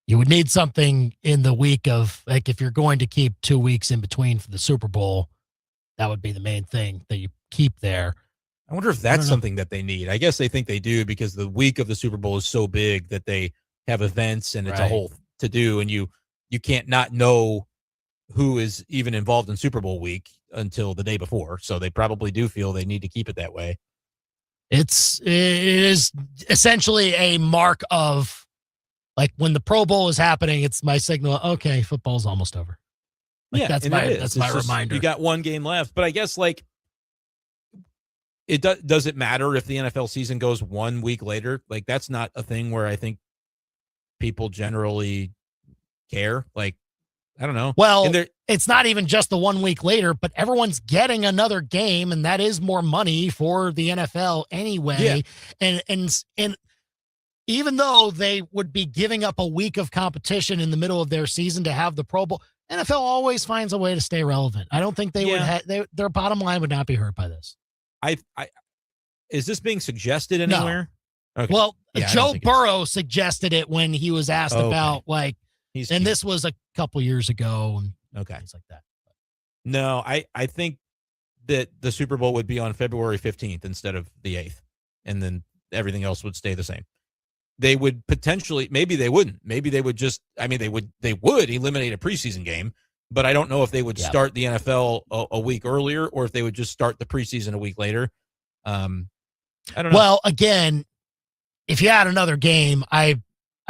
You would need something in the week of, like, if you're going to keep 2 weeks in between for the Super Bowl, that would be the main thing that you keep there. I wonder if that's something that they need. I guess they think they do because the week of the Super Bowl is so big that they have events and it's a whole to do, and you can't not know who is even involved in Super Bowl week until the day before. So they probably do feel they need to keep it that way. It is essentially a mark of, like, when the Pro Bowl is happening, it's my signal. Okay, football's almost over. Like, that's my reminder. You got one game left, but I guess like does it matter if the NFL season goes 1 week later? Like, that's not a thing where I think people generally care. Like, I don't know. Well, it's not even just the 1 week later, but everyone's getting another game, and that is more money for the NFL anyway. Yeah. And even though they would be giving up a week of competition in the middle of their season to have the Pro Bowl, NFL always finds a way to stay relevant. I don't think they would their bottom line would not be hurt by this. Is this being suggested anywhere? No. Okay. Well, Joe Burrow suggested it when he was asked about this was a couple years ago and things like that. No, I think that the Super Bowl would be on February 15th instead of the 8th, and then everything else would stay the same. They would potentially, maybe they wouldn't. Maybe they would just, they would eliminate a preseason game, but I don't know if they would start the NFL a week earlier or if they would just start the preseason a week later. I don't know. Well, again, if you add another game, I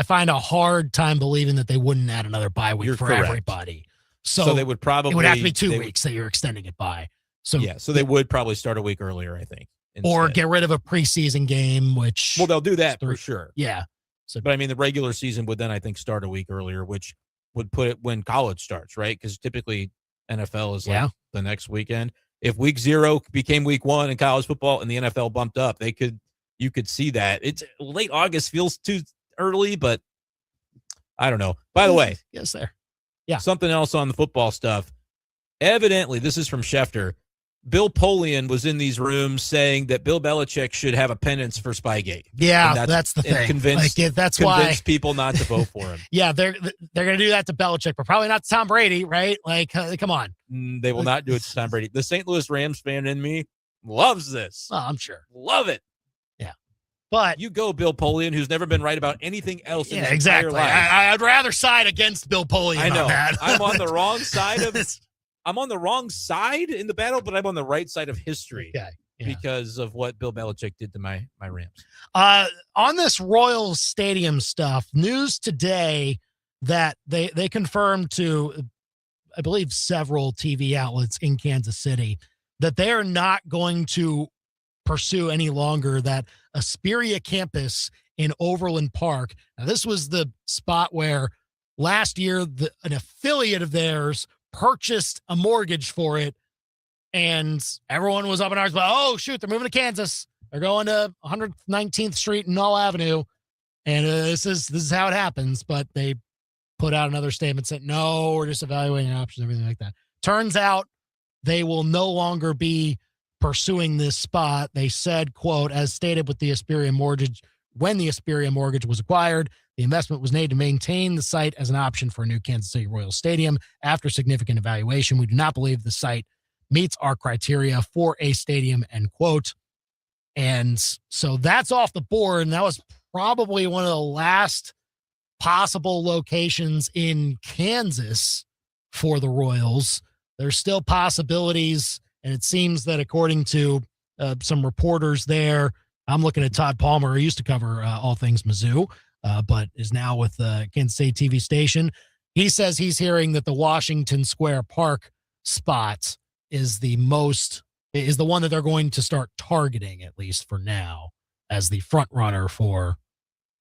find a hard time believing that they wouldn't add another bye week for everybody. So they would probably, it would have to be 2 weeks that you're extending it by. So so they would probably start a week earlier, I think. Or get rid of a preseason game, which... Well, they'll do that for sure. Yeah. But I mean, the regular season would then, I think, start a week earlier, which would put it when college starts, right? Because typically NFL is like the next weekend. If week 0 became week 1 in college football and the NFL bumped up, you could see that. It's late August feels too early, but I don't know. By the way, yes, there. Yeah. Something else on the football stuff. Evidently, this is from Schefter. Bill Polian was in these rooms saying that Bill Belichick should have a penance for Spygate. Yeah, that's the thing. Convince people not to vote for him. Yeah, they're going to do that to Belichick, but probably not to Tom Brady, right? Like, come on. They will not do it to Tom Brady. The St. Louis Rams fan in me loves this. Oh, I'm sure. Love it. Yeah. But you go Bill Polian, who's never been right about anything else in his exactly. entire life. I'd rather side against Bill Polian. I know. On that. I'm on the wrong side of it. I'm on the wrong side in the battle, but I'm on the right side of history because of what Bill Belichick did to my Rams. On this Royals Stadium stuff, news today that they confirmed to, I believe, several TV outlets in Kansas City that they are not going to pursue any longer that Asperia campus in Overland Park. Now, this was the spot where last year an affiliate of theirs purchased a mortgage for it, and everyone was up in arms about, oh shoot, they're moving to Kansas, they're going to 119th Street and Knoll Avenue, and this is how it happens. But they put out another statement saying, no, we're just evaluating options, everything like that. Turns out they will no longer be pursuing this spot. They said, quote, as stated with the Asperia mortgage, when the Asperia mortgage was acquired, the investment was made to maintain the site as an option for a new Kansas City Royals Stadium. After significant evaluation, we do not believe the site meets our criteria for a stadium, end quote. And so that's off the board. And that was probably one of the last possible locations in Kansas for the Royals. There's still possibilities. And it seems that according to some reporters there, I'm looking at Todd Palmer, who used to cover all things Mizzou, but is now with the Kansas City TV station. He says he's hearing that the Washington Square Park spot is the one that they're going to start targeting, at least for now, as the front runner for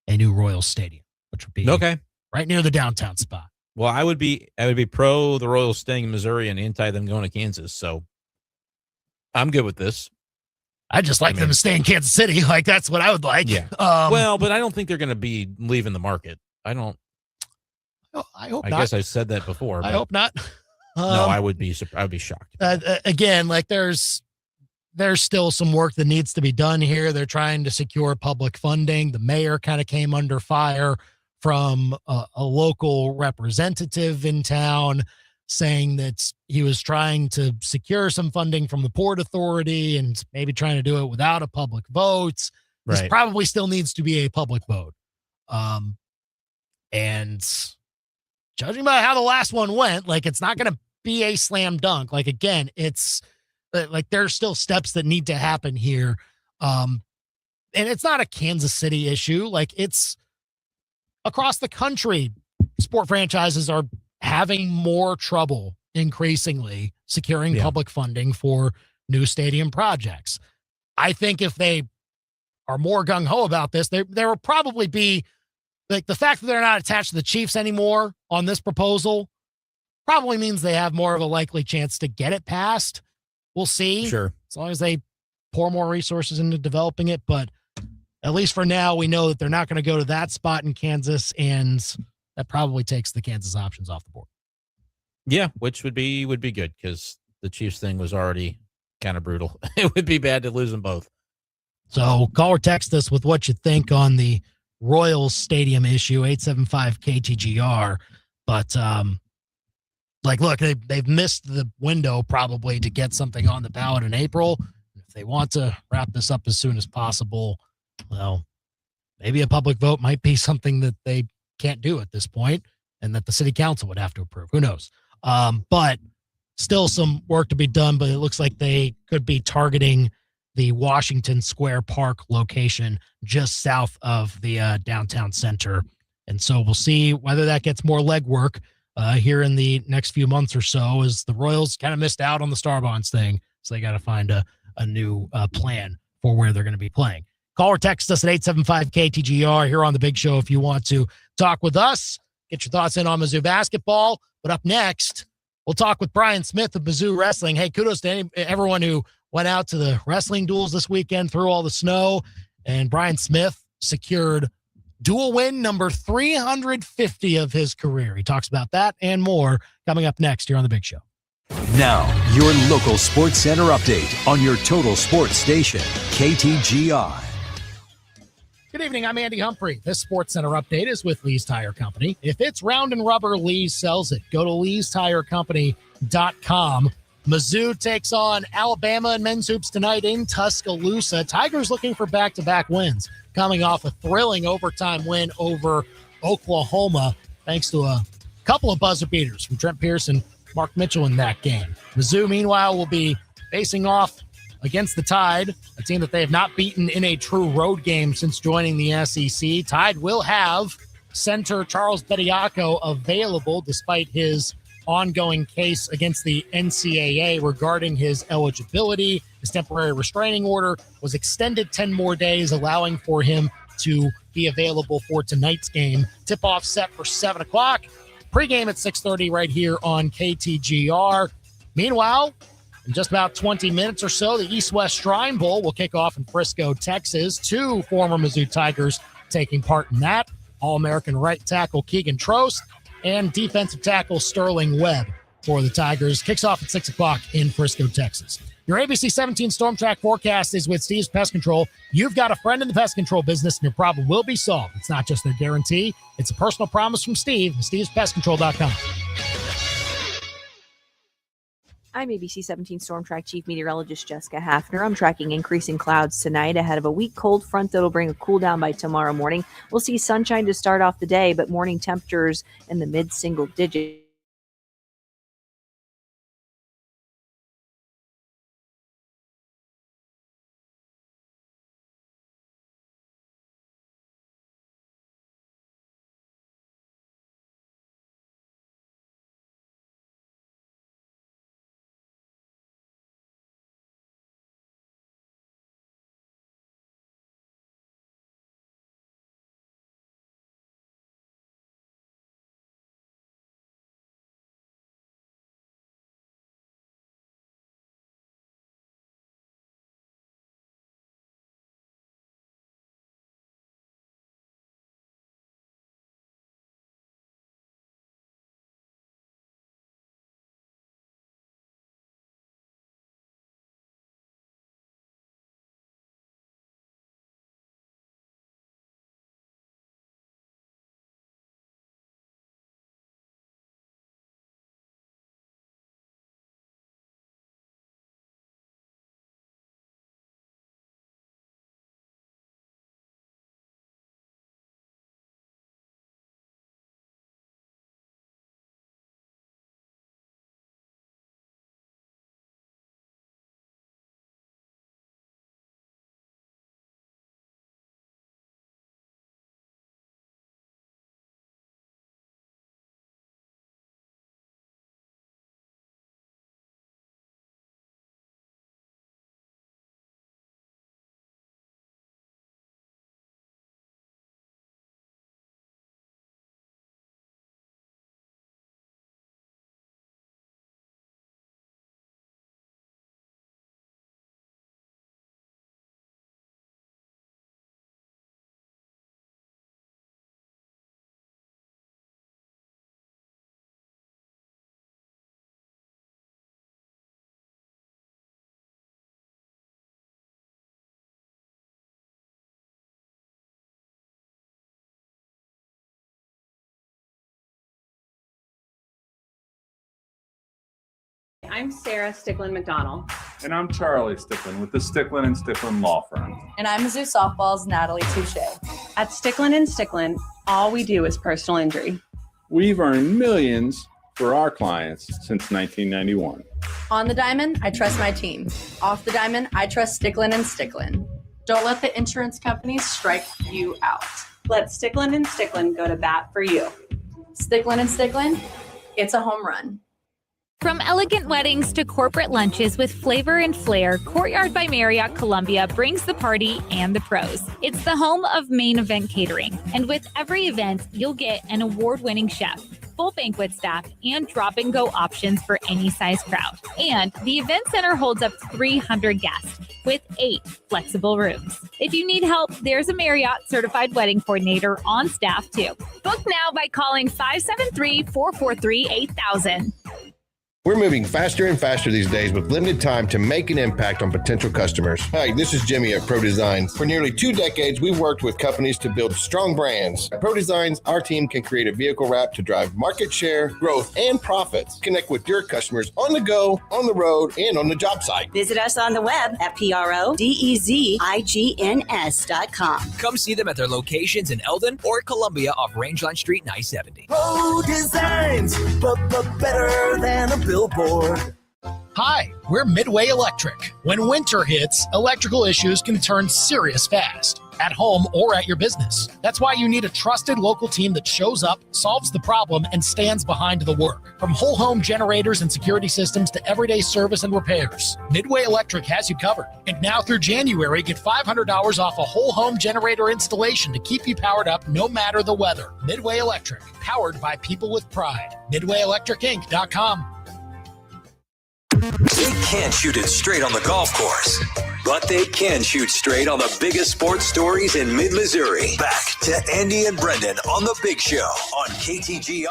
a new Royals Stadium, which would be right near the downtown spot. Well, I would be pro the Royals staying in Missouri and anti them going to Kansas. So I'm good with this. I just like them to stay in Kansas City. Like, that's what I would like. Yeah. Well, but I don't think they're going to be leaving the market. I don't. I hope not. I guess I said that before. I hope not. No, I would be shocked. Again, like there's still some work that needs to be done here. They're trying to secure public funding. The mayor kind of came under fire from a local representative in town, saying that he was trying to secure some funding from the Port Authority and maybe trying to do it without a public vote. This probably still needs to be a public vote. And judging by how the last one went, like, it's not going to be a slam dunk. Like, again, it's like there's still steps that need to happen here. And it's not a Kansas City issue. Like, it's across the country. Sport franchises are having more trouble increasingly securing public funding for new stadium projects. I think if they are more gung-ho about this, there will probably be, like, the fact that they're not attached to the Chiefs anymore on this proposal probably means they have more of a likely chance to get it passed. We'll see. Sure. As long as they pour more resources into developing it. But at least for now, we know that they're not going to go to that spot in Kansas, and that probably takes the Kansas options off the board. Yeah, which would be good, because the Chiefs thing was already kind of brutal. It would be bad to lose them both. So call or text us with what you think on the Royals Stadium issue, 875-KTGR. But like, look, they've missed the window probably to get something on the ballot in April. If they want to wrap this up as soon as possible, well, maybe a public vote might be something that they can't do at this point, and that the city council would have to approve. Who knows? But still some work to be done, but it looks like they could be targeting the Washington Square Park location just south of the downtown center. And so we'll see whether that gets more legwork here in the next few months or so, as the Royals kind of missed out on the Star Bonds thing. So they got to find a new plan for where they're going to be playing. Call or text us at 875-KTGR here on The Big Show if you want to talk with us. Get your thoughts in on Mizzou basketball. But up next, we'll talk with Brian Smith of Mizzou Wrestling. Hey, kudos to everyone who went out to the wrestling duels this weekend through all the snow. And Brian Smith secured dual win number 350 of his career. He talks about that and more coming up next here on The Big Show. Now, your local Sports Center update on your total sports station, KTGR. Good evening, I'm Andy Humphrey. This Sports Center update is with Lee's Tire Company. If it's round and rubber, Lee's sells it. Go to leestirecompany.com. Mizzou takes on Alabama and men's hoops tonight in Tuscaloosa. Tigers looking for back-to-back wins, coming off a thrilling overtime win over Oklahoma, thanks to a couple of buzzer beaters from Trent Pierce and Mark Mitchell in that game. Mizzou, meanwhile, will be facing off against the Tide, a team that they have not beaten in a true road game since joining the SEC. Tide will have center Charles Bediako available despite his ongoing case against the NCAA regarding his eligibility. His temporary restraining order was extended 10 more days, allowing for him to be available for tonight's game. Tip-off set for 7 o'clock. Pre-game at 6:30 right here on KTGR. Meanwhile, in just about 20 minutes or so, the East-West Shrine Bowl will kick off in Frisco, Texas. 2 former Mizzou Tigers taking part in that. All-American right tackle Keegan Trost and defensive tackle Sterling Webb for the Tigers. Kicks off at 6 o'clock in Frisco, Texas. Your ABC 17 Storm Track forecast is with Steve's Pest Control. You've got a friend in the pest control business, and your problem will be solved. It's not just their guarantee. It's a personal promise from Steve, stevespestcontrol.com. I'm ABC 17 Storm Track Chief Meteorologist Jessica Hafner. I'm tracking increasing clouds tonight ahead of a weak cold front that'll bring a cool down by tomorrow morning. We'll see sunshine to start off the day, but morning temperatures in the mid-single digits. I'm Sarah Sticklin McDonald. And I'm Charlie Sticklin with the Sticklin and Sticklin Law Firm. And I'm Mizzou Softball's Natalie Touche. At Sticklin and Sticklin, all we do is personal injury. We've earned millions for our clients since 1991. On the diamond, I trust my team. Off the diamond, I trust Sticklin and Sticklin. Don't let the insurance companies strike you out. Let Sticklin and Sticklin go to bat for you. Sticklin and Sticklin, it's a home run. From elegant weddings to corporate lunches with flavor and flair, Courtyard by Marriott Columbia brings the party and the pros. It's the home of Main Event Catering, and with every event, you'll get an award-winning chef, full banquet staff, and drop-and-go options for any size crowd. And the event center holds up to 300 guests with 8 flexible rooms. If you need help, there's a Marriott certified wedding coordinator on staff too. Book now by calling 573-443-8000. We're moving faster and faster these days with limited time to make an impact on potential customers. Hi, this is Jimmy at Pro Design. For nearly 2 decades, we've worked with companies to build strong brands. At Pro Designs, our team can create a vehicle wrap to drive market share, growth, and profits. Connect with your customers on the go, on the road, and on the job site. Visit us on the web at PRODEZIGNS.com. Come see them at their locations in Eldon or Columbia off Rangeline Street and I-70. Pro Designs, but better than a billboard. Hi, we're Midway Electric. When winter hits, electrical issues can turn serious fast, at home or at your business. That's why you need a trusted local team that shows up, solves the problem, and stands behind the work. From whole home generators and security systems to everyday service and repairs, Midway Electric has you covered. And now through January, get $500 off a whole home generator installation to keep you powered up no matter the weather. Midway Electric, powered by people with pride. MidwayElectricInc.com. They can't shoot it straight on the golf course, but they can shoot straight on the biggest sports stories in mid-Missouri. Back to Andy and Brendan on The Big Show on KTGR.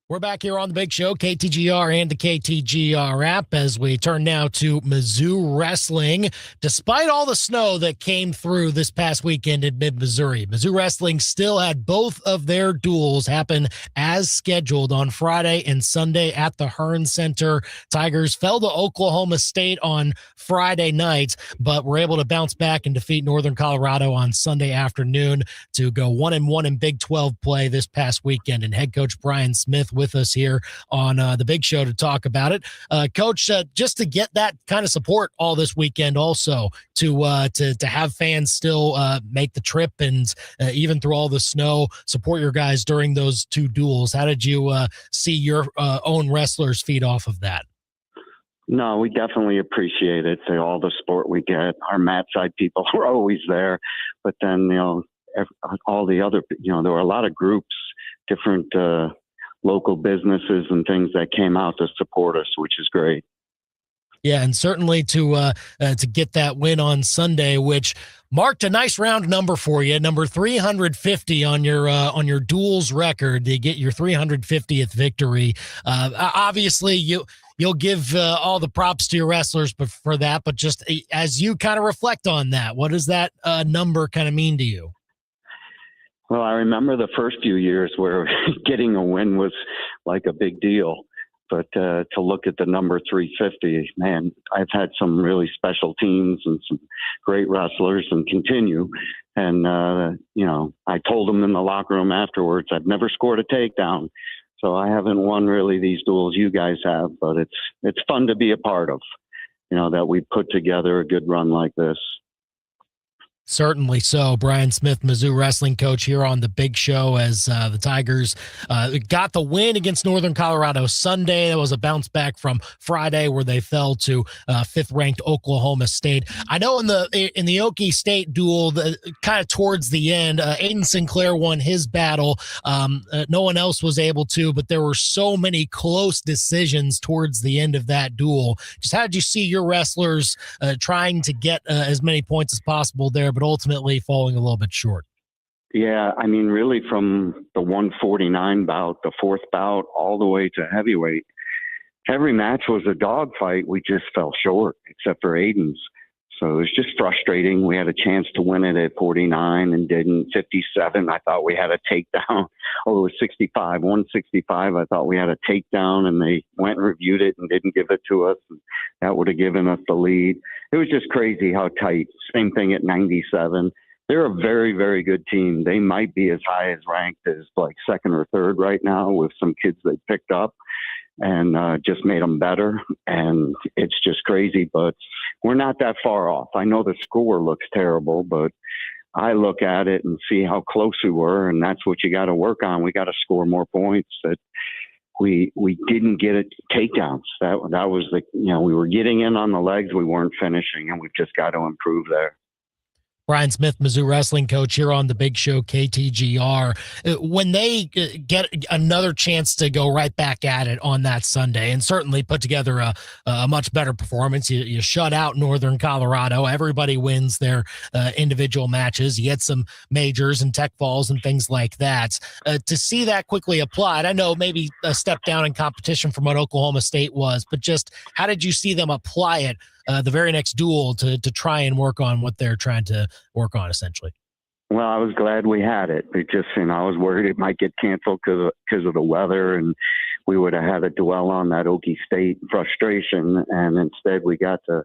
We're back here on The Big Show, KTGR and the KTGR app, as we turn now to Mizzou wrestling. Despite all the snow that came through this past weekend in mid-Missouri, Mizzou wrestling still had both of their duels happen as scheduled on Friday and Sunday at the Hearn Center. Tigers fell to Oklahoma State on Friday night, but were able to bounce back and defeat Northern Colorado on Sunday afternoon to go 1-1 in Big 12 play this past weekend. And head coach Brian Smith with us here on The Big Show to talk about it. Coach, just to get that kind of support all this weekend also to have fans still make the trip and even through all the snow, support your guys during those 2 duels. How did you see your own wrestlers feed off of that? No, we definitely appreciate it. All the support we get. Our mat side people are always there. But then, all the other, there were a lot of groups, different local businesses and things that came out to support us, which is great. Yeah, and certainly to get that win on Sunday, which marked a nice round number for you, number 350 on your duels record. To get your 350th victory. Obviously, you'll give all the props to your wrestlers for that, but just as you kind of reflect on that, what does that number kind of mean to you? Well, I remember the first few years where getting a win was like a big deal. But to look at the number 350, man, I've had some really special teams and some great wrestlers and continue. And, I told them in the locker room afterwards, I've never scored a takedown. So I haven't won really these duels you guys have, but it's fun to be a part of, that we put together a good run like this. Certainly so. Brian Smith, Mizzou wrestling coach here on The Big Show as the Tigers got the win against Northern Colorado Sunday. That was a bounce back from Friday where they fell to 5th-ranked Oklahoma State. I know in the Okie State duel, kind of towards the end, Aiden Sinclair won his battle. No one else was able to, but there were so many close decisions towards the end of that duel. Just how did you see your wrestlers trying to get as many points as possible there, but ultimately falling a little bit short? Yeah, I mean, really from the 149 bout, the 4th bout, all the way to heavyweight, every match was a dogfight. We just fell short, except for Aiden's. So it was just frustrating. We had a chance to win it at 49 and didn't. 57, I thought we had a takedown. Oh, it was 65. 165, I thought we had a takedown, and they went and reviewed it and didn't give it to us. That would have given us the lead. It was just crazy how tight. Same thing at 97. They're a very, very good team. They might be as high as ranked as like 2nd or 3rd right now with some kids they picked up and just made them better. And it's just crazy, but we're not that far off. I know the score looks terrible, but I look at it and see how close we were, and that's what you got to work on. We got to score more points. That we didn't get it takedowns. That was we were getting in on the legs, we weren't finishing, and we've just got to improve there. Brian Smith, Mizzou wrestling coach here on the Big Show, KTGR. When they get another chance to go right back at it on that Sunday and certainly put together a much better performance, you shut out Northern Colorado. Everybody wins their individual matches. You get some majors and tech falls and things like that. To see that quickly applied, I know maybe a step down in competition from what Oklahoma State was, but just how did you see them apply it the very next duel to try and work on what they're trying to work on, essentially? Well, I was glad we had it. It just, I was worried it might get canceled because of the weather, and we would have had to dwell on that Okie State frustration. And instead, we got to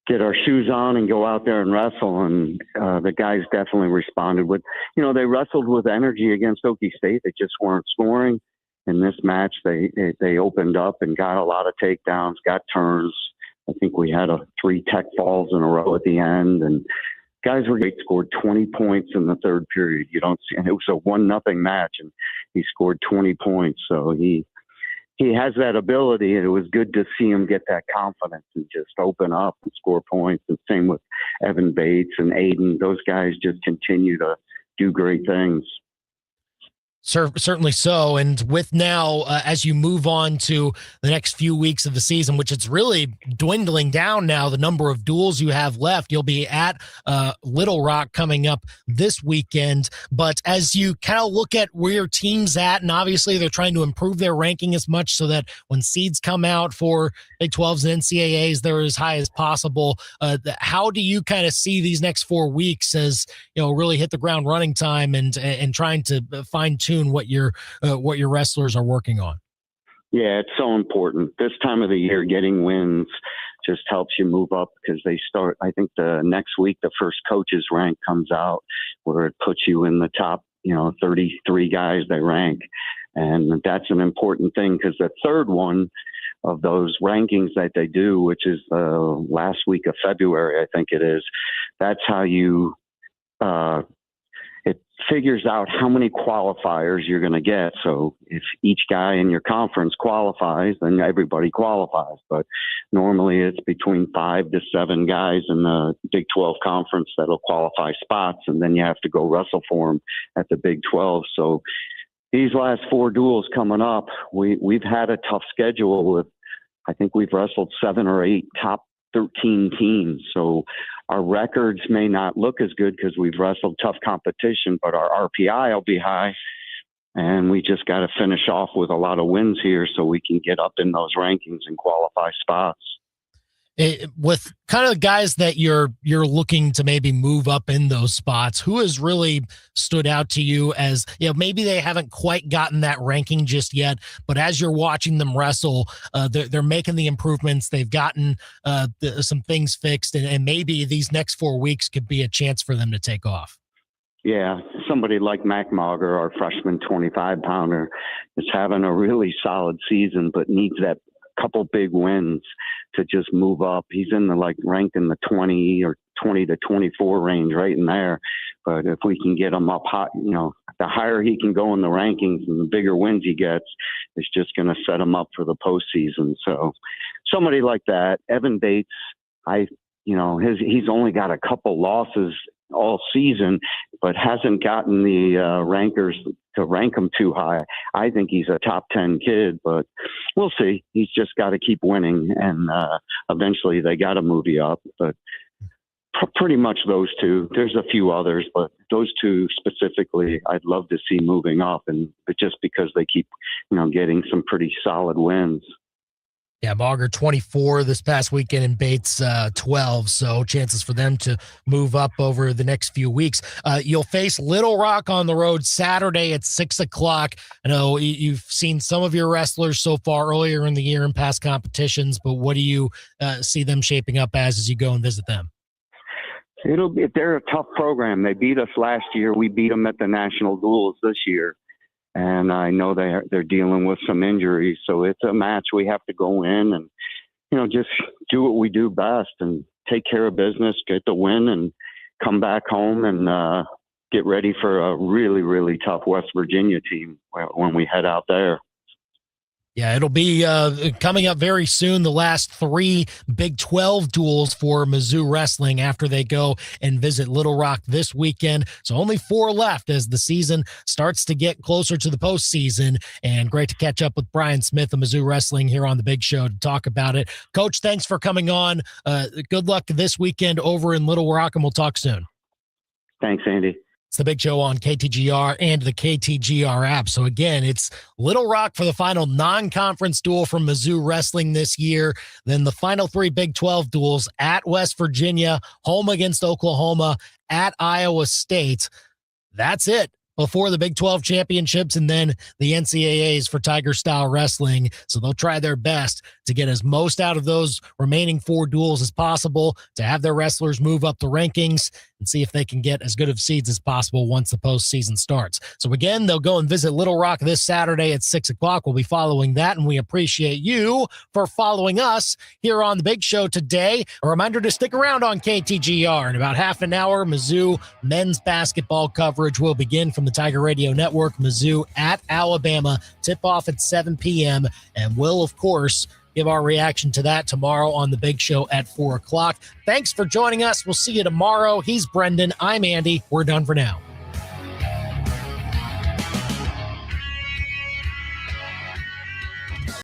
get our shoes on and go out there and wrestle. And the guys definitely responded with, they wrestled with energy against Okie State. They just weren't scoring. In this match, they opened up and got a lot of takedowns, got turns. I think we had 3 tech falls in a row at the end, and guys were great. Scored 20 points in the third period. You don't see, and it was a 1-0 match, and he scored 20 points. So he has that ability, and it was good to see him get that confidence and just open up and score points. And same with Evan Bates and Aiden. Those guys just continue to do great things. Certainly so. And with now, as you move on to the next few weeks of the season, which it's really dwindling down now, the number of duels you have left, you'll be at Little Rock coming up this weekend. But as you kind of look at where your team's at, and obviously they're trying to improve their ranking as much so that when seeds come out for Big 12s and NCAAs, they're as high as possible. How do you kind of see these next 4 weeks as, really hit the ground running time and trying to fine tune what your wrestlers are working on? Yeah, it's so important. This time of the year, getting wins just helps you move up because they start, I think the next week, the first coaches rank comes out where it puts you in the top, 33 guys they rank. And that's an important thing because the third one of those rankings that they do, which is the last week of February, I think it is, that's how you it figures out how many qualifiers you're going to get. So if each guy in your conference qualifies, then everybody qualifies. But normally it's between 5 to 7 guys in the Big 12 conference that'll qualify spots, and then you have to go wrestle for them at the Big 12. So these last 4 duels coming up, we've had a tough schedule with, I think we've wrestled 7 or 8 top 13 teams. So our records may not look as good because we've wrestled tough competition, but our RPI will be high. And we just got to finish off with a lot of wins here so we can get up in those rankings and qualify spots. With kind of guys that you're looking to maybe move up in those spots, who has really stood out to you as, maybe they haven't quite gotten that ranking just yet, but as you're watching them wrestle, they're making the improvements. They've gotten some things fixed, and maybe these next 4 weeks could be a chance for them to take off. Yeah, somebody like Mac Mauger, our freshman 25-pounder, is having a really solid season, but needs that couple big wins to just move up. He's in the ranked in the 20 or 20 to 24 range, right in there. But if we can get him up hot, the higher he can go in the rankings and the bigger wins he gets, it's just going to set him up for the postseason. So somebody like that, Evan Bates, he's only got a couple losses all season, but hasn't gotten the rankers to rank him too high. I think he's a top 10 kid, but we'll see. He's just got to keep winning, and eventually they got to move you up. But pretty much those 2. There's a few others, but those 2 specifically, I'd love to see moving up, but just because they keep, getting some pretty solid wins. Yeah, Mauger 24 this past weekend and Bates 12, so chances for them to move up over the next few weeks. You'll face Little Rock on the road Saturday at 6 o'clock. I know you've seen some of your wrestlers so far earlier in the year in past competitions, but what do you see them shaping up as you go and visit them? They're a tough program. They beat us last year. We beat them at the national duels this year. And I know they're dealing with some injuries, so it's a match we have to go in and, just do what we do best and take care of business, get the win, and come back home and get ready for a really, really tough West Virginia team when we head out there. Yeah, it'll be coming up very soon, the last 3 Big 12 duels for Mizzou wrestling after they go and visit Little Rock this weekend. So only 4 left as the season starts to get closer to the postseason. And great to catch up with Brian Smith of Mizzou Wrestling here on the Big Show to talk about it. Coach, thanks for coming on. Good luck this weekend over in Little Rock, and we'll talk soon. Thanks, Andy. It's the Big Show on KTGR and the KTGR app. So again, it's Little Rock for the final non-conference duel from Mizzou Wrestling this year. Then the final 3 Big 12 duels at West Virginia, home against Oklahoma, at Iowa State. That's it before the Big 12 championships and then the NCAAs for Tiger Style Wrestling. So they'll try their best to get as most out of those remaining 4 duels as possible, to have their wrestlers move up the rankings and see if they can get as good of seeds as possible once the postseason starts. So again, they'll go and visit Little Rock this Saturday at 6 o'clock. We'll be following that, and we appreciate you for following us here on the Big Show today. A reminder to stick around on KTGR. In about half an hour, Mizzou men's basketball coverage will begin from the Tiger Radio Network. Mizzou at Alabama, tip-off at 7 p.m., and we'll, of course, give our reaction to that tomorrow on the Big Show at 4 o'clock. Thanks for joining us. We'll see you tomorrow. He's Brendan. I'm Andy. We're done for now.